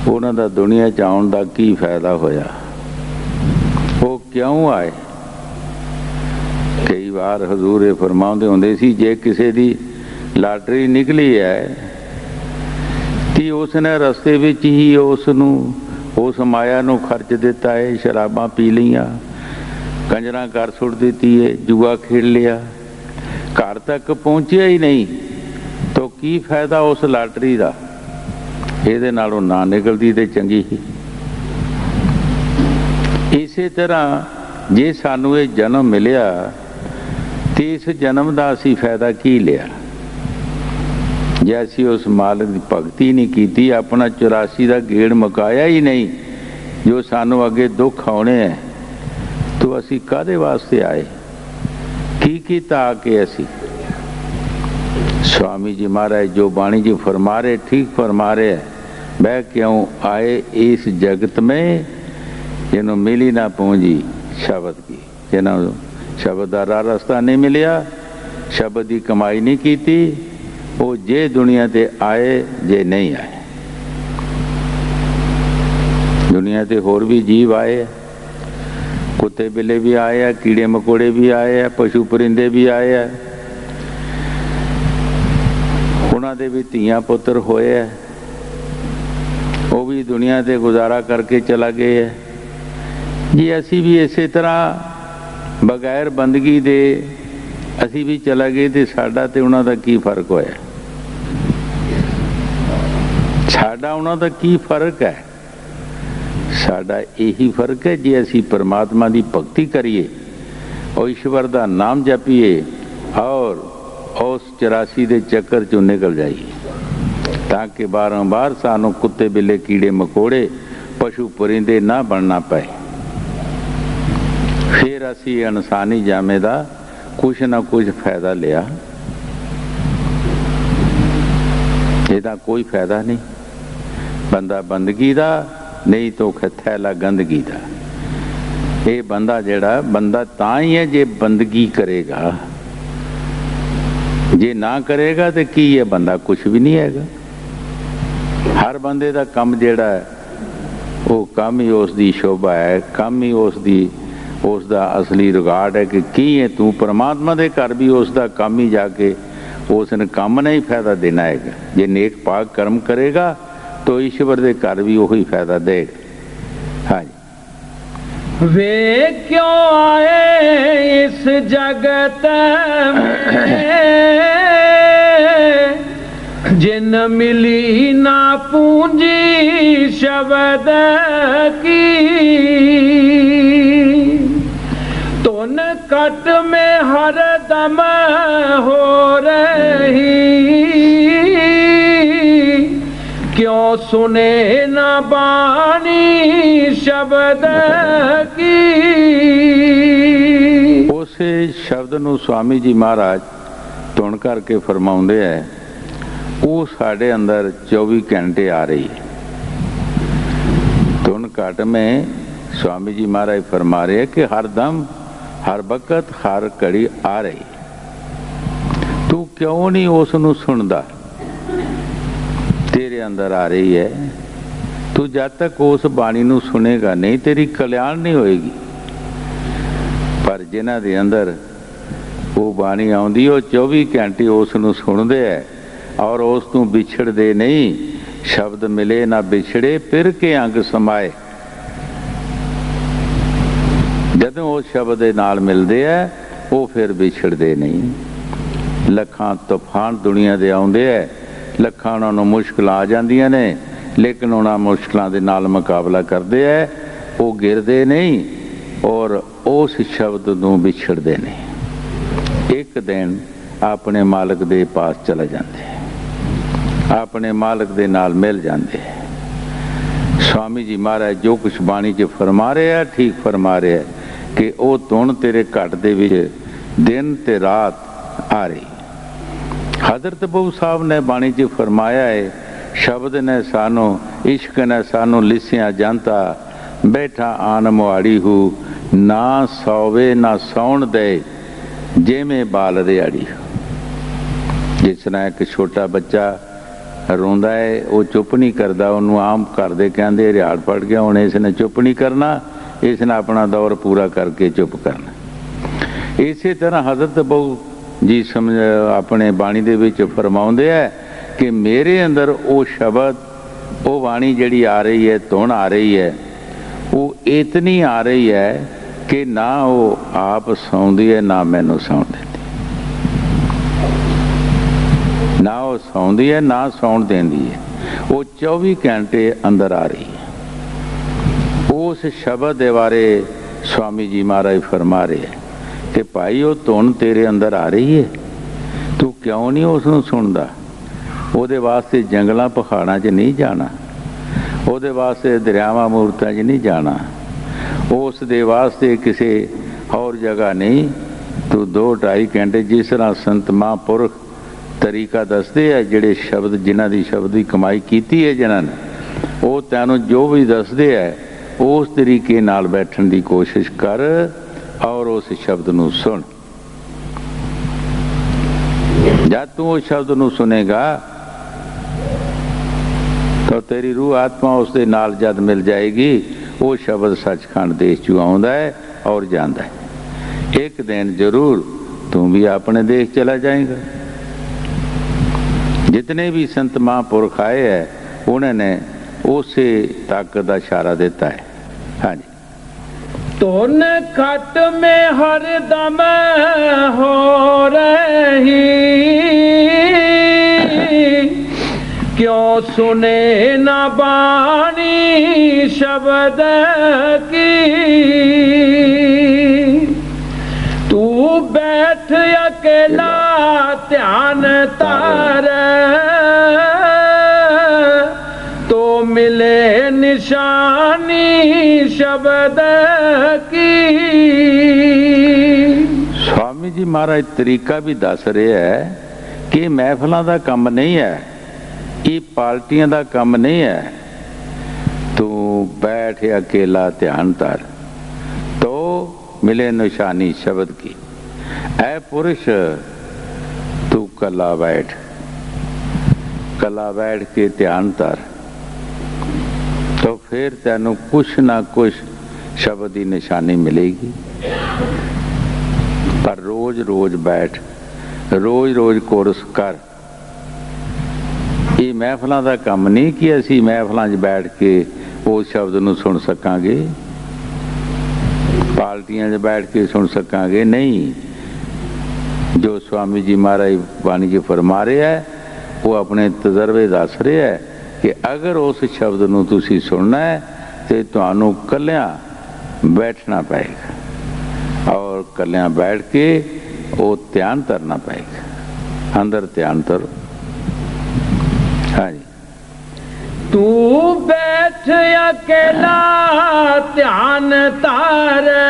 उन्हां दा दुनिया च आउण दा की फायदा होया। वो क्यों आए। कई बार हजूर ये फरमाउंदे हुंदे सी, जे किसी दी लाटरी निकली है कि उसने रस्ते विच ही उसनूं उस माया नूं खर्च दिता है, शराबां पी लियां, कंजरां कर सुट दिती है, जुआ खेल लिया, घर तक पहुंचिया ही नहीं, तो की फायदा उस लाटरी का। ਇਹਦੇ ਨਾਲੋਂ ਨਾ ਨਿਕਲਦੀ ਤੇ ਚੰਗੀ ਹੀ। ਇਸੇ ਤਰ੍ਹਾਂ ਜੇ ਸਾਨੂੰ ਇਹ ਜਨਮ ਮਿਲਿਆ ਤੇ ਇਸ ਜਨਮ ਦਾ ਅਸੀਂ ਫਾਇਦਾ ਕੀ ਲਿਆ, ਜੇ ਅਸੀਂ ਉਸ ਮਾਲਕ ਦੀ ਭਗਤੀ ਨਹੀਂ ਕੀਤੀ, ਆਪਣਾ 84 ਦਾ ਗੇੜ ਮੁਕਾਇਆ ਹੀ ਨਹੀਂ, ਜੋ ਸਾਨੂੰ ਅੱਗੇ ਦੁੱਖ ਆਉਣੇ ਹੈ, तो असी कादे वास्ते आए, की कीता आके असी। स्वामी जी महाराज जो बाणी जी फरमा रहे ठीक फरमा रहे है, वह क्यों आए इस जगत में जिन्हों मिली ना पूंजी शब्द की, जिन्हों शब्द का राह रास्ता नहीं मिलिया, शब्द की कमाई नहीं की, वो जे दुनिया ते आए जे नहीं आए। दुनिया ते होर भी जीव आए, कुत्ते बिल्ले भी आए हैं, कीड़े मकोड़े भी आए हैं, पशु परिंदे भी आए हैं, उन्होंने भी धीआं पुत्र होए है, वो भी दुनिया ते गुजारा करके चला गए है जी। असी भी इस तरह बगैर बंदगी दे असी भी चला गए, तो साडा ते उन्हां दा की फर्क होया, साडा उन्हां दा की फर्क है। साडा यही फर्क है जे असी परमात्मा की भगती करिए और ईश्वर का नाम जपीए और उस 84 के चक्कर चों निकल जाइए, ताकि बारंबार सानू कुत्ते बिल्ले कीड़े मकोड़े पशु परिंदे ना बनना पाए। फिर असी इंसानी जामे का कुछ ना कुछ फायदा लिया, इसका कोई फायदा नहीं। बंदा बंदगी का नहीं तो थैला गंदगी का। ये बंदा जेड़ा बंदा तां ही है जे बंदगी करेगा, जे ना करेगा तो की है, बंदा कुछ भी नहीं हैगा। हर बंदे का काम जेड़ा है वो काम ही उसकी शोभा है, काम ही उसका असली रिगार्ड है कि की है तू परमात्मा के घर भी उसका काम ही जाके उसने काम ने ही फायदा देना है। जे नेक पाक कर्म करेगा तो ईश्वर के घर भी वही फायदा देगा। हाँ जी। वे क्यों आए इस जगत में, जिन मिली ना पूंजी शब्द की, तुन कट में हर दम हो रही, क्यों सुने न बानी शब्द की। उस शब्द नूं स्वामी जी महाराज तुण करके फरमाउंदे है, वो साढ़े अंदर 24 घंटे आ रही है। तुण घट में स्वामी जी महाराज फरमा रहे हैं कि हर दम हर वक्त हर घड़ी आ रही। तू क्यों नहीं उस नूं सुनदा, तेरे अंदर आ रही है। तू जब तक उस बाणी नूं सुनेगा नहीं, तेरी कल्याण नहीं होएगी। पर जिन्हां दे अंदर वो बाणी आउंदी, वो 24 घंटे उस नूं सुनदे है और उस तों बिछड़दे नहीं। शब्द मिले ना बिछड़े, फिर के अंग समाए। ਜਦੋਂ ਉਸ ਸ਼ਬਦ ਦੇ ਨਾਲ ਮਿਲਦੇ ਆ ਉਹ ਫਿਰ ਵਿਛੜਦੇ ਨਹੀਂ। ਲੱਖਾਂ ਤੂਫਾਨ ਦੁਨੀਆ ਦੇ ਆਉਂਦੇ ਹੈ, ਲੱਖਾਂ ਉਹਨਾਂ ਨੂੰ ਮੁਸ਼ਕਿਲਾਂ ਆ ਜਾਂਦੀਆਂ ਨੇ, ਲੇਕਿਨ ਉਹਨਾਂ ਮੁਸ਼ਕਿਲਾਂ ਦੇ ਨਾਲ ਮੁਕਾਬਲਾ ਕਰਦੇ ਹੈ, ਉਹ ਗਿਰਦੇ ਨਹੀਂ ਔਰ ਉਸ ਸ਼ਬਦ ਨੂੰ ਵਿਛੜਦੇ ਨਹੀਂ। ਇੱਕ ਦਿਨ ਆਪਣੇ ਮਾਲਕ ਦੇ ਪਾਸ ਚਲੇ ਜਾਂਦੇ, ਆਪਣੇ ਮਾਲਕ ਦੇ ਨਾਲ ਮਿਲ ਜਾਂਦੇ। स्वामी जी महाराज जो कुछ बाणी च फरमा रहे हैं ठीक फरमा रहे हैं कि वो धुन तेरे घट दे विच दिन ते रात आ रही। हजरत बहू साहब ने बाणी च फरमाया है, शब्द ने सानू इश्क ने सानू लिसिया जानता, बैठा आन मुहाड़ी हूँ ना सौवे ना सौण दे, जिमें बाल रिहाड़ी। जिस तरह एक छोटा बच्चा रोंदा है वो चुप नहीं करता, उन्होंने आम घर दे कहते रिहाड़ पड़ गया, हुण इसने चुप नहीं करना, इसने अपना दौर पूरा करके चुप करना। इसी तरह हजरत बहू जी समझ अपने बाणी दे विच फरमाउंदे है कि मेरे अंदर वो शब्द वो बाणी जिहड़ी आ रही है, धुन आ रही है, वो इतनी आ रही है कि ना वो आप सौंदी है ना मैनू सौण देती, ना वो सौंदी है ना सौण देंदी है, वो 24 घंटे अंदर आ रही है। उस शब्द के बारे स्वामी जी महाराज फरमा रहे हैं कि भाई वो धुन तेरे अंदर आ रही है, तू क्यों नहीं उसनूं सुनदा? ਉਹਦੇ वास्ते जंगलों पहाड़ों च नहीं जाना, ਉਹਦੇ वास्ते दरियावां मूरतां च नहीं जाना, उस दे वास्ते किसी और जगह नहीं। तू 2-2.5 घंटे जिस तरह संत महापुरख तरीका दसते है, जिहड़े शब्द जिन्हां दी शब्द की कमाई कीती है जिन्हां ने, वो तैनूं जो भी दसदे है उस तरीके नाल बैठण दी कोशिश कर और उस शब्द नूं सुन। जब तू उस शब्द नूं सुनेगा तो तेरी रूह आत्मा उस दे नाल जद मिल जाएगी, वो शब्द सचखंड देश चों आउंदा है और जांदा है। एक दिन जरूर तू भी अपने देश चला जाएगा। जितने भी संत महापुरख आए हैं उन्होंने उसे ताकत का इशारा देता है। हाँ जी। धुन खट में हर दम हो रही, क्यों सुने न बाणी शब्द की। तू बैठ अकेला ध्यान तारे, तो मिले निशानी शब्द की। स्वामी जी महाराज तरीका भी दस रहे है कि महफलों का काम नहीं है, ये पार्टियां का काम नहीं है। तू बैठ अकेला ध्यान तार तो मिले निशानी शब्द की। ऐ पुरुष तू कला बैठ के ध्यान तार, तो फिर तेनू कुछ ना कुछ शब्द की निशानी मिलेगी। पर रोज रोज बैठ, रोज रोज कोर्स कर। ये महफलों का काम नहीं कि असी महफलों च बैठ के उस शब्द नूं सुन सकांगे, पार्टियां च बैठ के सुन सकांगे, नहीं। जो स्वामी जी महाराज बाणी जी फरमा रहे है वो अपने तजर्बे दस रहे है कि अगर उस शब्द नूं तुसीं सुनना है तो तुहानूं कल्लियां बैठना पएगा और कल्लियां बैठ के वो ध्यान करना पएगा। अंदर ध्यान करो। हाँ जी। तू बैठ अकेला ध्यान तारे,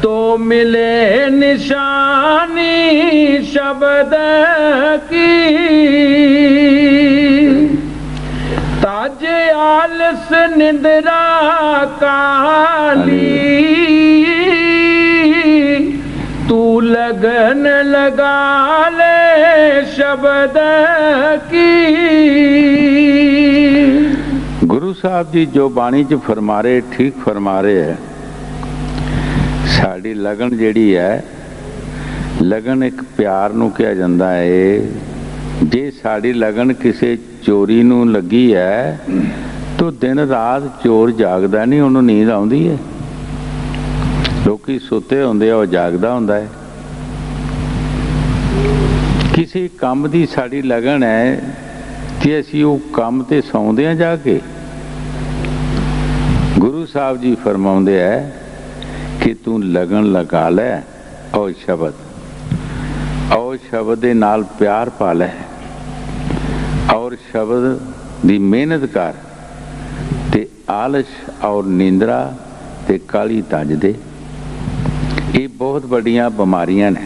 तो मिले निशानी शब्द की। ताज आलस निंद्रा काली, तू लगन लगा ले शब्द की। गुरु साहब जी जो बाणी च फरमा रहे ठीक फरमा रहे है। साड़ी लगन जिहड़ी है, लगन एक प्यार नूं कहा जाता है। जे साड़ी लगन किसी चोरी नूं लगी है तो दिन रात चोर जागदा नहीं, उन्होंने नींद आउंदी है। लोकी सुते होंदे आ, जागदा हुंदा है। किसी काम दी साड़ी लगन है ते असीं वो काम ते सौंदे आ जाके। गुरु साहब जी फरमाउंदे है कि तू लगन लगा लै और शब्द दे नाल प्यार पा लै और शब्द दी मेहनत कर ते आलस और नींदरा ते काली तज दे। ये बहुत बड़ियां बीमारियां ने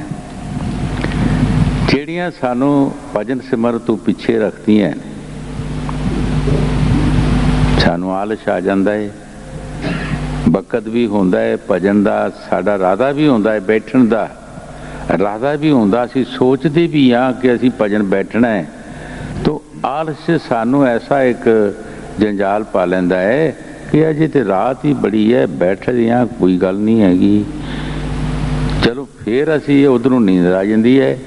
ਜਿਹੜੀਆਂ ਸਾਨੂੰ ਭਜਨ ਸਿਮਰਨ ਤੋਂ ਪਿੱਛੇ ਰੱਖਦੀਆਂ ਨੇ। ਸਾਨੂੰ ਆਲਸ ਆ ਜਾਂਦਾ ਹੈ, ਵਕਤ ਵੀ ਹੁੰਦਾ ਹੈ ਭਜਨ ਦਾ, ਸਾਡਾ ਰਾਧਾ ਵੀ ਹੁੰਦਾ ਹੈ ਬੈਠਣ ਦਾ, ਰਾਧਾ ਵੀ ਹੁੰਦਾ, ਅਸੀਂ ਸੋਚਦੇ ਵੀ ਹਾਂ ਕਿ ਅਸੀਂ ਭਜਨ ਬੈਠਣਾ ਹੈ। ਤਾਂ ਆਲਸ ਸਾਨੂੰ ਐਸਾ ਇੱਕ ਜੰਜਾਲ ਪਾ ਲੈਂਦਾ ਹੈ ਕਿ ਅਜੇ ਤੇ ਰਾਤ ਹੀ ਬੜੀ ਹੈ, ਬੈਠਦੇ ਹਾਂ ਕੋਈ ਗੱਲ ਨਹੀਂ ਹੈਗੀ। ਚਲੋ ਫਿਰ ਅਸੀਂ ਉੱਧਰੋਂ ਨੀਂਦ ਆ ਜਾਂਦੀ ਹੈ,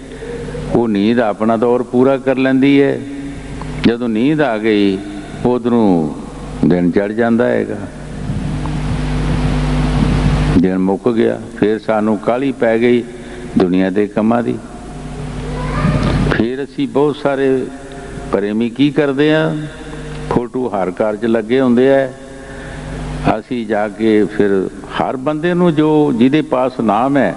वो नींद अपना दौर पूरा कर लेंदी है। जदों नींद आ गई उधरों दिन चढ़ जाता है, दिन मुक गया। फिर सानू काली पै गई दुनिया के कामां दी। फिर असी बहुत सारे प्रेमी की करते हैं, फोटो हर घर च लगे होंदे है। असी जाके फिर हर बंदे नू जो जिहदे पास नाम है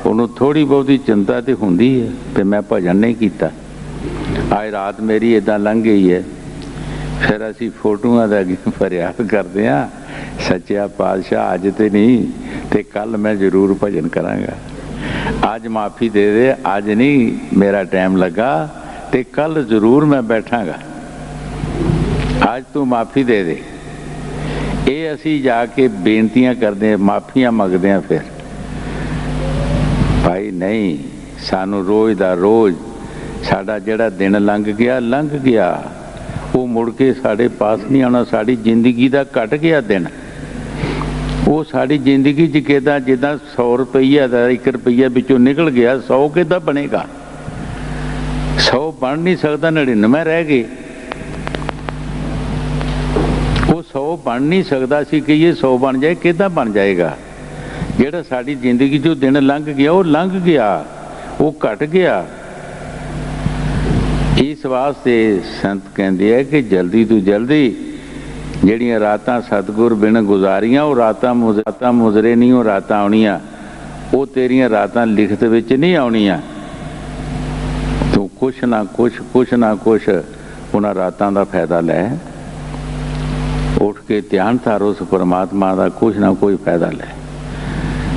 उन्होंने थोड़ी बहुती चिंता तो होंदी है कि मैं भजन नहीं किया, आज रात मेरी इदा लंघ गई है। फिर असी फोटोआं दा अगे फरियाद करते हैं, सच्चा पातशाह अज तो नहीं तो कल मैं जरूर भजन करांगा, अज माफ़ी दे दे, अज नहीं मेरा टाइम लगा तो कल जरूर मैं बैठांगा, अज तू माफ़ी दे दे। ये असी जाके बेनतियां करते हैं, माफ़ियां मंगते हैं। फिर भाई नहीं, सानू रोज़ दा रोज़ साडा जिहड़ा दिन लंघ गया वो मुड़ के साडे पास नहीं आना। साडी जिंदगी दा घट गया दिन, वो साडी जिंदगी च किदां जिद्दां 100 रुपया दा 1 रुपया विचों निकल गया, 100 किदां बनेगा? 100 बन नहीं सकता, 99 रह गए। वो 100 बन नहीं सकता, असीं कहिए 100 बन जाए, किदां बन जाएगा? ਜਿਹੜਾ ਸਾਡੀ ਜ਼ਿੰਦਗੀ 'ਚੋਂ ਦਿਨ ਲੰਘ ਗਿਆ ਉਹ ਲੰਘ ਗਿਆ, ਉਹ ਘਟ ਗਿਆ। ਇਸ ਵਾਸਤੇ ਸੰਤ ਕਹਿੰਦੇ ਆ ਕਿ ਜਲਦੀ ਤੋਂ ਜਲਦੀ ਜਿਹੜੀਆਂ ਰਾਤਾਂ ਸਤਿਗੁਰ ਬਿਨ ਗੁਜ਼ਾਰੀਆਂ ਉਹ ਰਾਤਾਂ ਮੁਜ਼ਰੇ ਨਹੀਂ, ਉਹ ਰਾਤਾਂ ਆਉਣੀਆਂ, ਉਹ ਤੇਰੀਆਂ ਰਾਤਾਂ ਲਿਖਤ ਵਿੱਚ ਨਹੀਂ ਆਉਣੀਆਂ। ਤੂੰ ਕੁਛ ਨਾ ਕੁਛ ਉਹਨਾਂ ਰਾਤਾਂ ਦਾ ਫਾਇਦਾ ਲੈ, ਉੱਠ ਕੇ ਧਿਆਨ ਧਾਰ ਉਸ परमात्मा ਦਾ, कुछ ना कोई फायदा ले।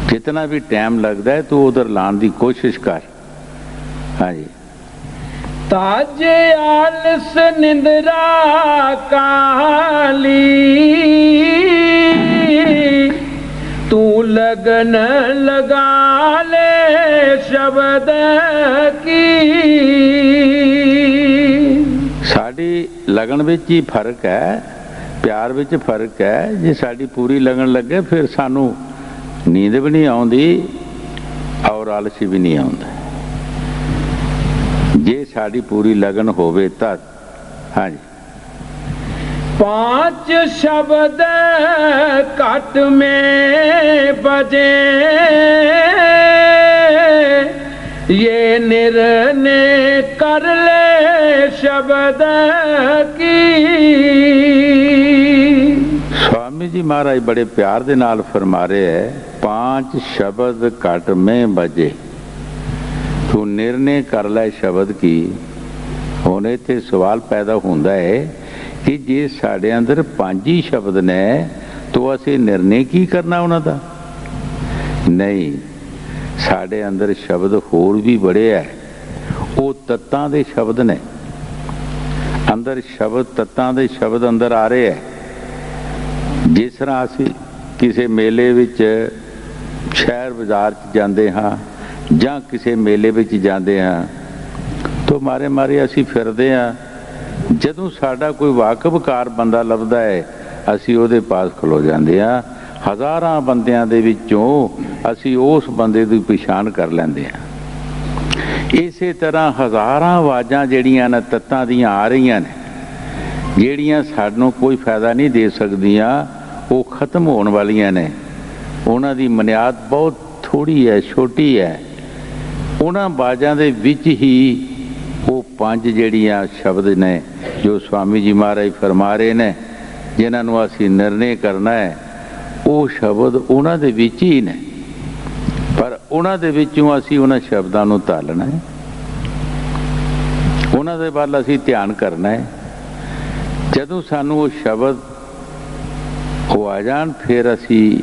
जितना भी टाइम लगता है तो उधर लाने की कोशिश कर। हाँ जी। ताजे आलस निंद्रा काली, तू लगन लगा ले शब्द की। साड़ी लगन विच ही फर्क है, प्यार विच फर्क है। जे साड़ी पूरी लगन लगे फिर सानू नींद भी नहीं आउंदी और आलसी भी नहीं आउंदा। जे साड़ी पूरी लगन होवे तद। हाँ जी। 5 शब्द घट में बजे, ये निर्णय कर ले शब्द की। स्वामी जी महाराज बड़े प्यार दे नाल फरमा रहे है, 5 शब्द घट में बजे, तू निर्णय कर लै शब्द की। हुण इत्थे सवाल पैदा होंदा है कि जे साडे अंदर 5 ही शब्द ने तो असीं निर्णय की करना उन्हां दा? नहीं, साडे अंदर शब्द होर भी बड़े है, वो तत्तां दे शब्द ने। अंदर शब्द, तत्तां दे शब्द अंदर आ रहे हैं। जिस तरह असी किसी मेले विच शहर बाजार जाते हाँ जां किसी मेले विच जाते हाँ तो मारे मारे असी फिरदे हाँ। जदों साडा कोई वाकफकार बंदा लभदा है असी उहदे पास खलो जाते हाँ। हज़ारां बंदियां दे विचों असी उस बंदे दी पछाण कर लैंदे हाँ। इसे तरह हज़ारां आवाज़ां जिहड़ियां ने तत्तां दीयां आ रहीआं ने, ਜਿਹੜੀਆਂ ਸਾਨੂੰ ਕੋਈ ਫਾਇਦਾ ਨਹੀਂ ਦੇ ਸਕਦੀਆਂ ਉਹ ਖਤਮ ਹੋਣ ਵਾਲੀਆਂ ਨੇ। ਉਹਨਾਂ ਦੀ ਮਨਿਆਦ ਬਹੁਤ ਥੋੜ੍ਹੀ ਹੈ, ਛੋਟੀ ਹੈ। ਉਹਨਾਂ ਬਾਜਾਂ ਦੇ ਵਿੱਚ ਹੀ ਉਹ 5 ਜਿਹੜੀਆਂ ਸ਼ਬਦ ਨੇ ਜੋ ਸਵਾਮੀ ਜੀ ਮਹਾਰਾਜ ਫਰਮਾ ਰਹੇ ਨੇ, ਜਿਨ੍ਹਾਂ ਨੂੰ ਅਸੀਂ ਨਿਰਣੇ ਕਰਨਾ ਹੈ, ਉਹ ਸ਼ਬਦ ਉਹਨਾਂ ਦੇ ਵਿੱਚ ਹੀ ਨੇ। ਪਰ ਉਹਨਾਂ ਦੇ ਵਿੱਚੋਂ ਅਸੀਂ ਉਹਨਾਂ ਸ਼ਬਦਾਂ ਨੂੰ ਧਾਲਣਾ ਹੈ, ਉਹਨਾਂ ਦੇ ਵੱਲ ਅਸੀਂ ਧਿਆਨ ਕਰਨਾ ਹੈ। ਜਦੋਂ ਸਾਨੂੰ ਉਹ ਸ਼ਬਦ ਉਹ ਆ ਜਾਣ, ਫਿਰ ਅਸੀਂ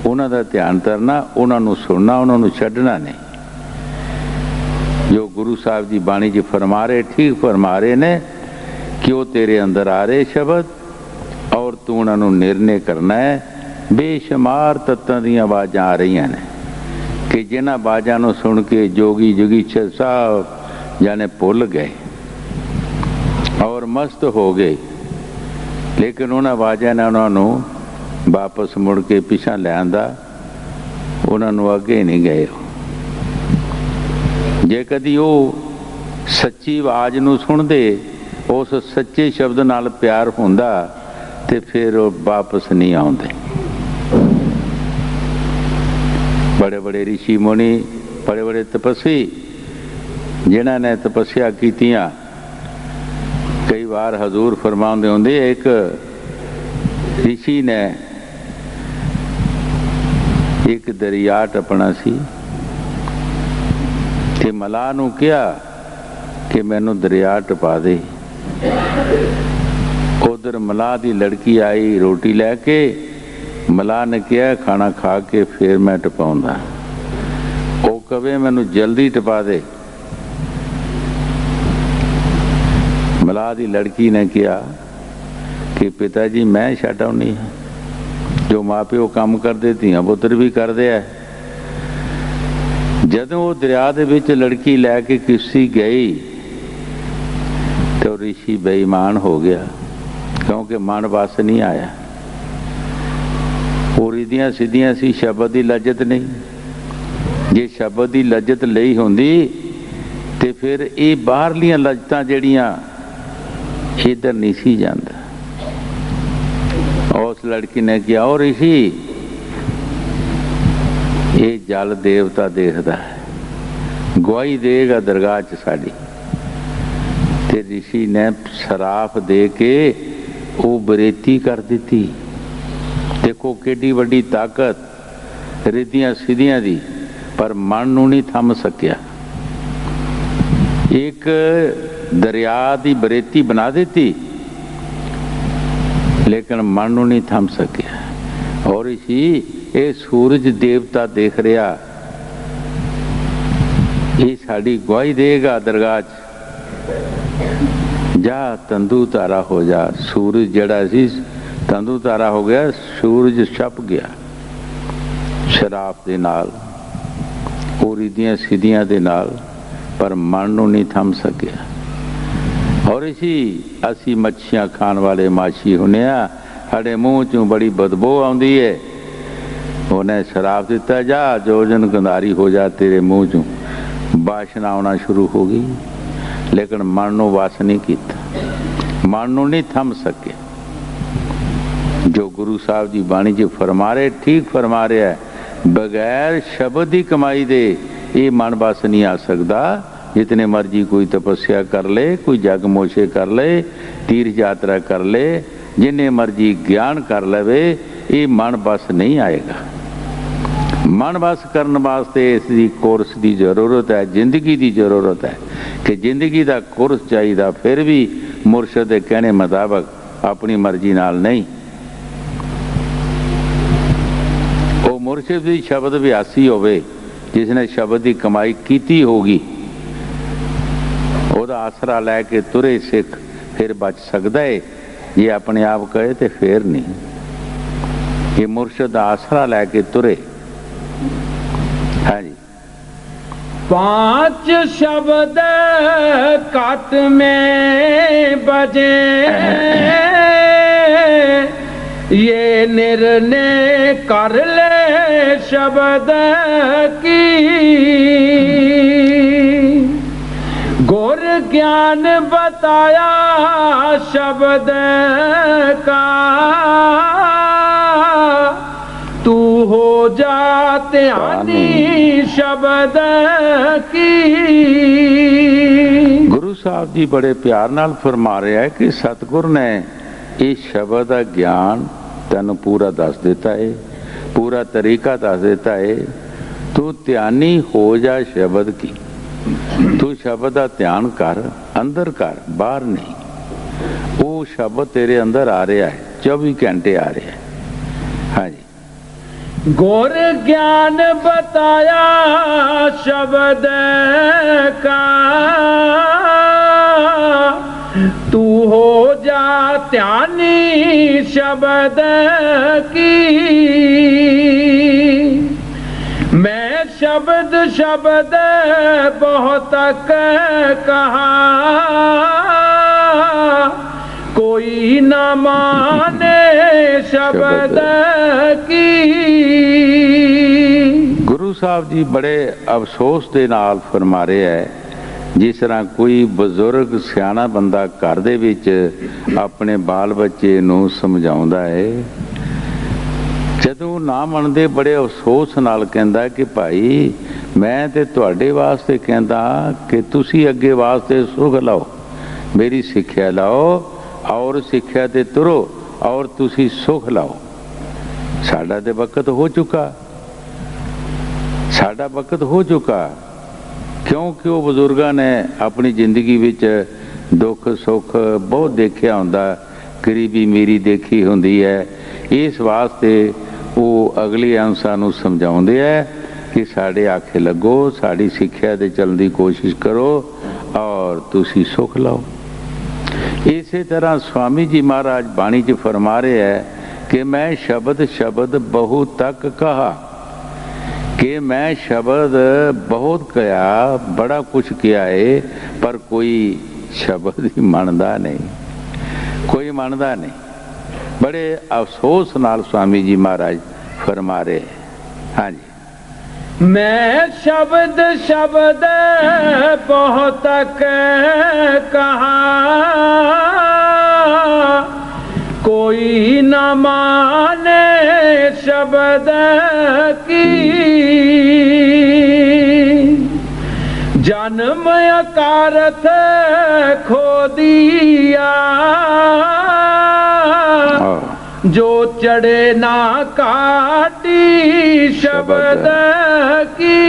ਉਹਨਾਂ ਦਾ ਧਿਆਨ ਕਰਨਾ, ਉਹਨਾਂ ਨੂੰ ਸੁਣਨਾ, ਉਹਨਾਂ ਨੂੰ ਛੱਡਣਾ ਨਹੀਂ। ਜੋ ਗੁਰੂ ਸਾਹਿਬ ਦੀ ਬਾਣੀ 'ਚ ਫਰਮਾ ਰਹੇ, ਠੀਕ ਫਰਮਾ ਰਹੇ ਨੇ ਕਿ ਉਹ ਤੇਰੇ ਅੰਦਰ ਆ ਰਹੇ ਸ਼ਬਦ, ਔਰ ਤੂੰ ਉਹਨਾਂ ਨੂੰ ਨਿਰਣੇ ਕਰਨਾ ਹੈ। ਬੇਸ਼ੁਮਾਰ ਤੱਤਾਂ ਦੀਆਂ ਆਵਾਜ਼ਾਂ ਆ ਰਹੀਆਂ ਨੇ ਕਿ ਜਿਨ੍ਹਾਂ ਆਵਾਜ਼ਾਂ ਨੂੰ ਸੁਣ ਕੇ ਜੋਗੀ ਜੋਗੀਸ਼ਰ ਸਾਹਿਬ ਜਾਣੇ ਭੁੱਲ ਗਏ ਔਰ ਮਸਤ ਹੋ ਗਏ, ਲੇਕਿਨ ਉਹਨਾਂ ਆਵਾਜ਼ਾਂ ਨੇ ਉਹਨਾਂ ਨੂੰ ਵਾਪਸ ਮੁੜ ਕੇ ਪਿਛਾਂ ਲੈ ਆਂਦਾ, ਉਹਨਾਂ ਨੂੰ ਅੱਗੇ ਨਹੀਂ ਗਏ। ਜੇ ਕਦੀ ਉਹ ਸੱਚੀ ਆਵਾਜ਼ ਨੂੰ ਸੁਣਦੇ, ਉਸ ਸੱਚੇ ਸ਼ਬਦ ਨਾਲ ਪਿਆਰ ਹੁੰਦਾ, ਤੇ ਫਿਰ ਉਹ ਵਾਪਸ ਨਹੀਂ ਆਉਂਦੇ। बड़े बड़े ऋषि मुनि, बड़े बड़े तपस्वी जिन्हों ने तपस्या कीतियां, कई बार हजूर फरमाते होंगे, एक ऋषि ने एक दरिया टपना सी ते मलाह नूं कहा कि मैनू दरिया टपा दे। उधर मलाह की लड़की आई रोटी लैके, मलाह ने कहा खाना खा के फिर मैं टपाऊंगा। वो कवे मैनू जल्दी टपा दे। मलाह की लड़की ने कहा कि पिता जी मैं छड्ड आउणी है, जो माँ प्यो काम करते धियां पुत्र भी करते है। जदों वो दरिया दे विच लड़की लैके किसी गई तो ऋषि बेईमान हो गया, क्योंकि मन बस नहीं आया। वो रिधियां सीधियां सी, शब्द की लज्जत नहीं। जे शब्द की लज्जत लई होंदी ते फिर ये बाहरलियां लज्जतां जिहड़ियां इधर नहीं सी जांदा। उस लड़की ने कहा, और ऋषि ये जल देवता देखदा है, गवाही देगा दरगाह च साडी। ते ऋषि ने शराफ दे के वो बरेती कर दी। देखो केडी वड्डी ताकत रिधियां सीधियां दी, पर मन नूं नहीं थम सकिया। एक दरिया दी बरेती बना देती, लेकिन मन नूं नहीं थम सकिया। और इसी ये सूरज देवता देख रहा, ये साड़ी गवाही देगा दरगाह च। जा तंदू तारा हो जा। सूरज जड़ा सी तंदू तारा हो गया, सूरज छप गया शराब दे नाल, रिधियां सीधियां दे नाल, पर मन नूं नहीं थम सकिया। और इसी असी मच्छियां खाण वाले माछी हुने आ, साडे मूँह चों बड़ी बदबू आउंदी है। उन्हें शराब दिता, जा जोजन गंधारी हो जा, तेरे मूँह चों वासना आना शुरू हो गई, लेकिन मन नूं वस नहीं कीता, मन नूं नहीं थम सके। जो गुरु साहब जी बाणी च फरमा रहे, ठीक फरमा रहा है, बगैर शब्द की कमाई दे ये मन बस नहीं आ सकता। जितने मर्जी कोई तपस्या कर ले, कोई जग मोशे कर ले, तीर्थ यात्रा कर ले, जिन्ने मर्जी ज्ञान कर ले, ये मन बस नहीं आएगा। मन बस करने वास्ते इसकी कोर्स की जरूरत है, जिंदगी की जरूरत है कि जिंदगी का कोर्स चाहिए। फिर भी मुर्शद के कहने मुताबिक, अपनी मर्जी नाल नहीं। वो मुर्शद भी शब्द अभ्यासी होवे, जिसने शब्द की कमाई की होगी, ਉਹਦਾ आसरा लैके तुरे सिख फिर बच सकता है। ये अपने आप कहे तो फिर नहीं, ये मुर्शद का आसरा लैके तुरे। हाँ जी। 5 शब्द काट में बजे, ये निर्णय कर ले शब्द की। गुर ज्ञान बताया शब्द का, तू हो जाते आनी शब्द की। गुरु साहब जी बड़े प्यार नाल फरमा रहे हैं कि सतगुर ने इस शब्द का ज्ञान तेन पूरा दस दिता है, पूरा तरीका दस दिता है। तू ध्यानी हो जा शब्द की, तू शब्द का ध्यान कर, अंदर कर, बाहर नहीं। वो शब्द तेरे अंदर आ रहा है, 24 घंटे आ रहा है। हाँ जी। गुर ज्ञान बताया शब्द का, तू हो जा ध्यानी शब्द की। मैं शब्द शब्द बहुत कहा, कोई न माने शब्द की। गुरु साहब जी बड़े अफसोस के नाल फरमा रहे है, जिस तरह कोई बजुर्ग सियाना बंदा घर दे विच अपने बाल बच्चे नूं समझाउंदा है, जदों ना मनदे बड़े अफसोस नाल कहंदा कि भाई मैं ते तुहाडे वास्ते कहंदा कि तुसी अगे वास्ते सुख लाओ, मेरी सिक्ख्या लाओ और सिक्ख्या ते तुरो और तुसी सुख लाओ। साडा ते वक्त हो चुका, साडा वक्त हो चुका, क्योंकि वो बजुर्गों ने अपनी जिंदगी विच दुख सुख बहुत देखिया हुंदा, गरीबी मेरी देखी हुंदी है। इस वास्ते वो अगली अंसा नूं समझाउंदे है कि साडे आखे लगो, साड़ी सिक्ख्या दे चलण दी कोशिश करो और तुसी सुख लाओ। इसी तरह स्वामी जी महाराज बाणी च फरमा रहे हैं कि मैं शब्द शब्द बहु तक कहा, कि मैं शब्द बहुत कहा, बड़ा कुछ किया है, पर कोई शब्द ही मनदा नहीं, कोई मनदा नहीं। बड़े अफसोस नाल स्वामी जी महाराज फरमा रहे हैं। हाँ जी। मैं शब्द शब्द बहुत कहा, कोई न माने शब्द की। जन्म अकारथ खो दिया, जो चढ़े ना काटी शब्द की।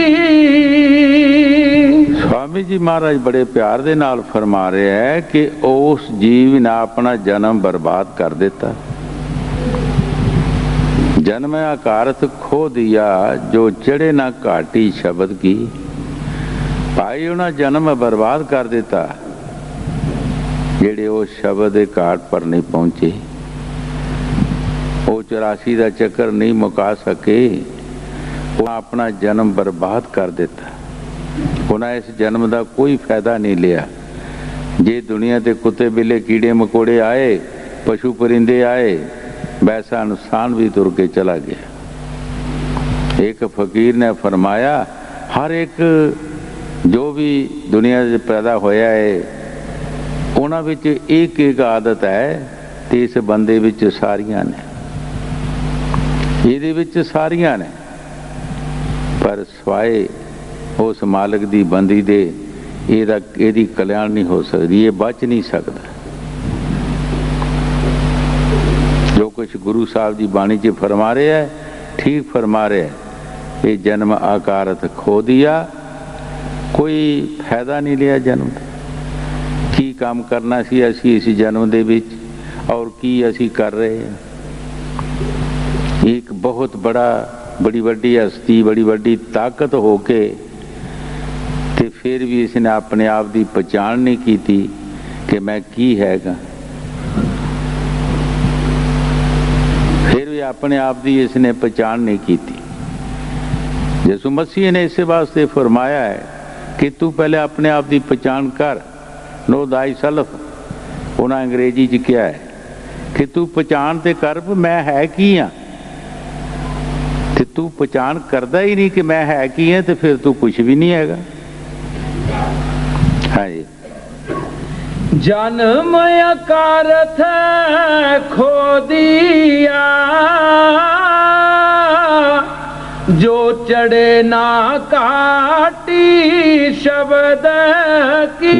स्वामी जी महाराज बड़े प्यार दे नाल फरमा रहे हैं कि उस जीव ने अपना जन्म बर्बाद कर दिता। जन्म अकारथ खो दिया, जो चढ़े ना काटी शब्द की। भाई उन्हें जन्म बर्बाद कर दिता, जेड़े उस शब्द के घाट पर नहीं पहुंचे, वो 84 का चक्कर नहीं मुका सके, उन्हें अपना जन्म बर्बाद कर दिता। उन्हें इस जन्म का कोई फायदा नहीं लिया। जे दुनिया ते कुत्ते बिल्ले कीड़े मकोड़े आए, पशु परिंदे आए, वैसा इंसान भी तुर के चला गया। एक फकीर ने फरमाया, हर एक जो भी दुनिया से पैदा होया है, उन्हां विच एक एक आदत है, ते इस बंदे विच सारियां ने, ਇਹਦੇ ਵਿੱਚ ਸਾਰੀਆਂ ਨੇ, पर ਸਵਾਏ उस मालिक दी बंदी दे ਇਹਦੀ कल्याण नहीं हो सकती, ये बच नहीं सकता। जो कुछ गुरु साहब जी बाणी च फरमा रहे हैं, ठीक फरमा रहे हैं। ये जन्म आकारत खो दिया, कोई फायदा नहीं लिया जन्म का। की काम करना सी असी इस जन्म दे विच, और की असी कर रहे हैं। एक बहुत बड़ी वड्डी हस्ती, बड़ी वड्डी ताकत होके ते फिर भी इसने अपने आप की पहचान नहीं की थी कि मैं की हैगा। फिर भी अपने आप की इसने पहचान नहीं की थी। यीशु मसीह ने इस वास्ते फरमाया है कि तू पहले अपने आप की पहचान कर, नो दाई सेल्फ। उन्हें अंग्रेजी च क्या है कि तू पहचान ते कर मैं है की हाँ। ते तू पहचान करता ही नहीं कि मैं है की है, तो फिर तू कुछ भी नहीं हैगा। हाँ जी। जन्म अकारथ खो दिया, जो चढ़े ना काटी शब्द की।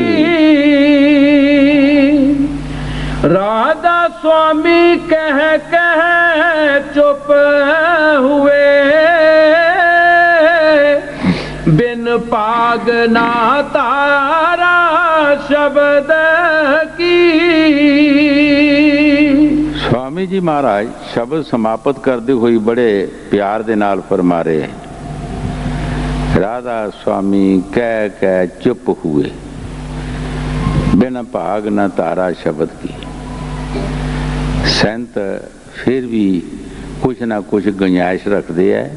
राधा स्वामी कह कह चुप हुए, बिन पाग ना तारा शब्द की। स्वामी जी महाराज शब्द समाप्त करते हुए बड़े प्यार दे नाल फरमा रहे हैं, राधा स्वामी कह कह चुप हुए, बिन भाग न तारा शब्द की। संत फिर भी कुछ ना कुछ गुंजाइश रखते हैं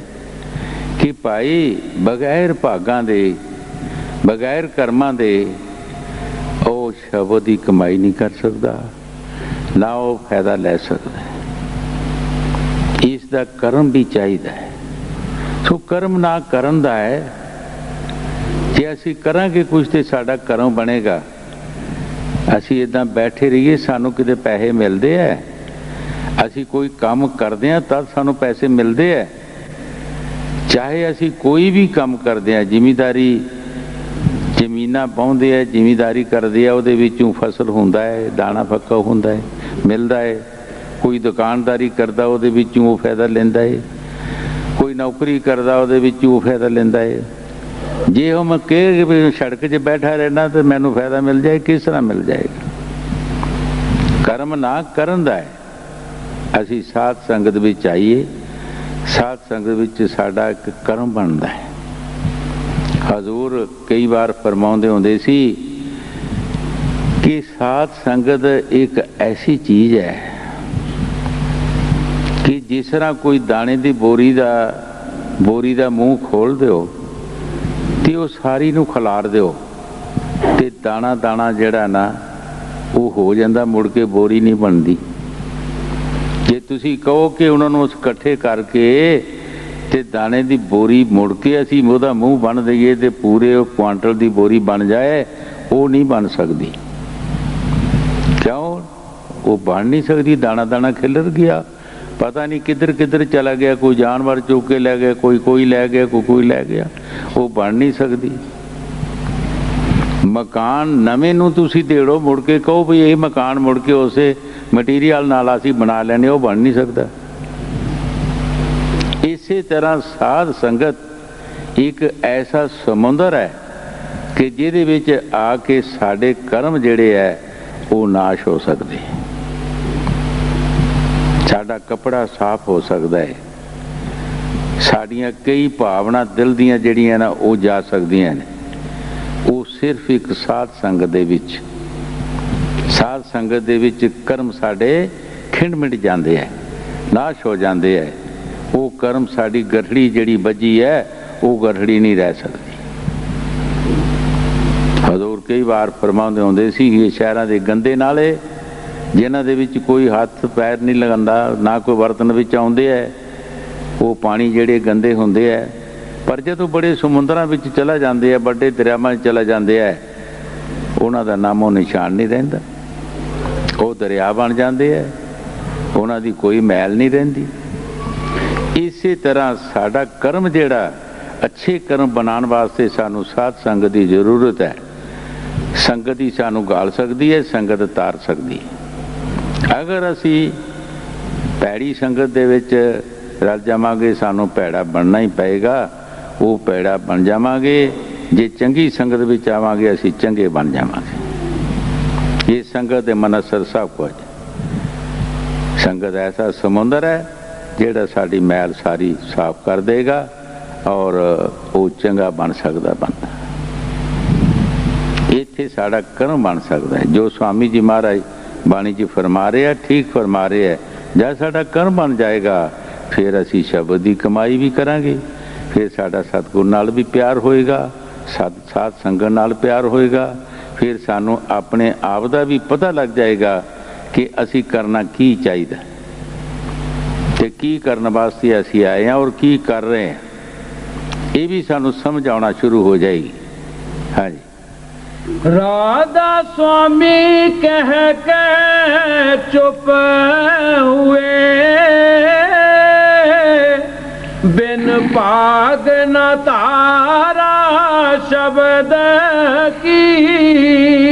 कि भाई बगैर भागां दे बगैर कर्मां दे वो शब्द की कमाई नहीं कर सकता, ना वो फायदा ले सकता है। इसका कर्म भी चाहिए है। सो कर्म ना करन दा है, जे असी करांगे कुछ तो साडा कर्म बनेगा। असी इदां बैठे रहिए सानू किते पैसे मिलते हैं, असी कोई काम करते हैं तब सानू पैसे मिलते हैं। चाहे असी कोई भी काम करते हैं, जिमीदारी जमीनां पाउंदे है, जिमीदारी करते हैं, उहदे विचों फसल हुंदा है, दाना फक्का हुंदा है, मिलता है। कोई दुकानदारी करता उहदे विचों वो फायदा लैंदा है, कोई नौकरी करता उहदे विचों वो फायदा लैंदा है। जे हम कह सड़क 'च बैठा रहना तो मैनू फायदा मिल जाए, किस तरह मिल जाएगा? कर्म ना करन दा है। असी साध संगत विच आइए, साध संगत विच साडा एक कर्म बनता है। हजूर कई बार फरमाउंदे हुंदे सी कि साध संगत एक ऐसी चीज़ है कि जिस तरह कोई दाने की बोरी का मूँह खोल दो तो वो सारी नूं खिलार दो तो दाना दाना जिहड़ा ना वो हो जाता, मुड़ के बोरी नहीं बनती। जे तुसी कहो कि उन्होंने इकट्ठे करके ते दाने की बोरी मुड़ के असी ਉਹਦਾ मूँह बन दईए तो पूरे क्वांटल की बोरी बन जाए, वो नहीं बन सकती। क्यों? वो बन नहीं सकती, दाना दाना खिलर गया, पता नहीं किधर किधर चला गया, कोई जानवर चुक के ले गया, कोई ले गया, कोई ले गया, वो बन नहीं सकती। मकान नवें नूं तुसी देड़ो, मुड़ के कहो भी ये मकान मुड़ के उसे मटीरियल नाल असीं बना लैने, वो बन नहीं सकता। इसी तरह साध संगत एक ऐसा समुंदर है कि जिहदे विच आके साडे कर्म जिहड़े है वो नाश हो सकते, साडा कपड़ा साफ हो सकता है, साड़ियाँ कई भावना दिल दियां जिहड़ियां ना वो जा सकदियां ने। वो सिर्फ एक साध संगत दे विच, साध संगत दे विच कर्म साडे खिंड मिट जाते हैं, नाश हो जाते हैं। वो कर्म साड़ी गठड़ी जिहड़ी बजी है वो गठड़ी नहीं रह सकती। हजूर कई बार फरमाउंदे हुंदे सी कि शहरां दे गंदे नाले जिन्हां दे विच कोई हथ पैर नहीं लगांदा, ना कोई बर्तन विच आउंदे है, वो पानी जिहड़े गंदे हुंदे है। पर जदों बड़े समुंदरां विच चला जांदे है, बड़े दरियावां चला जांदे है, उन्हां दा नामो निशान नहीं रहिंदा, वो दरिया बन जांदे है, उन्हां दी कोई मैल नहीं रहिंदी। इसी तरह साडा कर्म जिहड़ा अच्छे कर्म बनाने वास्ते सानू साध संगत की जरूरत है। संगत ही सानू गाल सकती है, संगत तार सकती है। अगर असी भैड़ी संगत दे विच रल जावांगे सानू भैड़ा बनना ही पेगा, वो भैड़ा बन जावांगे। जे चंगी संगत विच आवांगे असी चंगे बन जावांगे। ये संगत दे मनसर सब कुछ। संगत ऐसा समुंदर है जिहड़ा साडी मैल सारी साफ कर देगा और वो चंगा बन सकता बंदा। इत्थे साडा कर्म बन सकता है। जो स्वामी जी महाराज बाणी जी फरमा रहे हैं, ठीक फरमा रहे हैं। जब साडा कर्म बन जाएगा फिर असी शब्द की कमाई भी करांगे, फिर साडा सतगुर नाल भी प्यार होएगा, साध संगत नाल प्यार होएगा। फिर सानू अपने आप का भी पता लग जाएगा कि असी करना की चाहिए ते की करने वास्ते असी आए हैं और की कर रहे हैं। ये भी सानू समझ आना शुरू हो जाएगी। हाँ जी, राधा स्वामी कह के चुप हुए, बिन पाग न तारा शब्द की।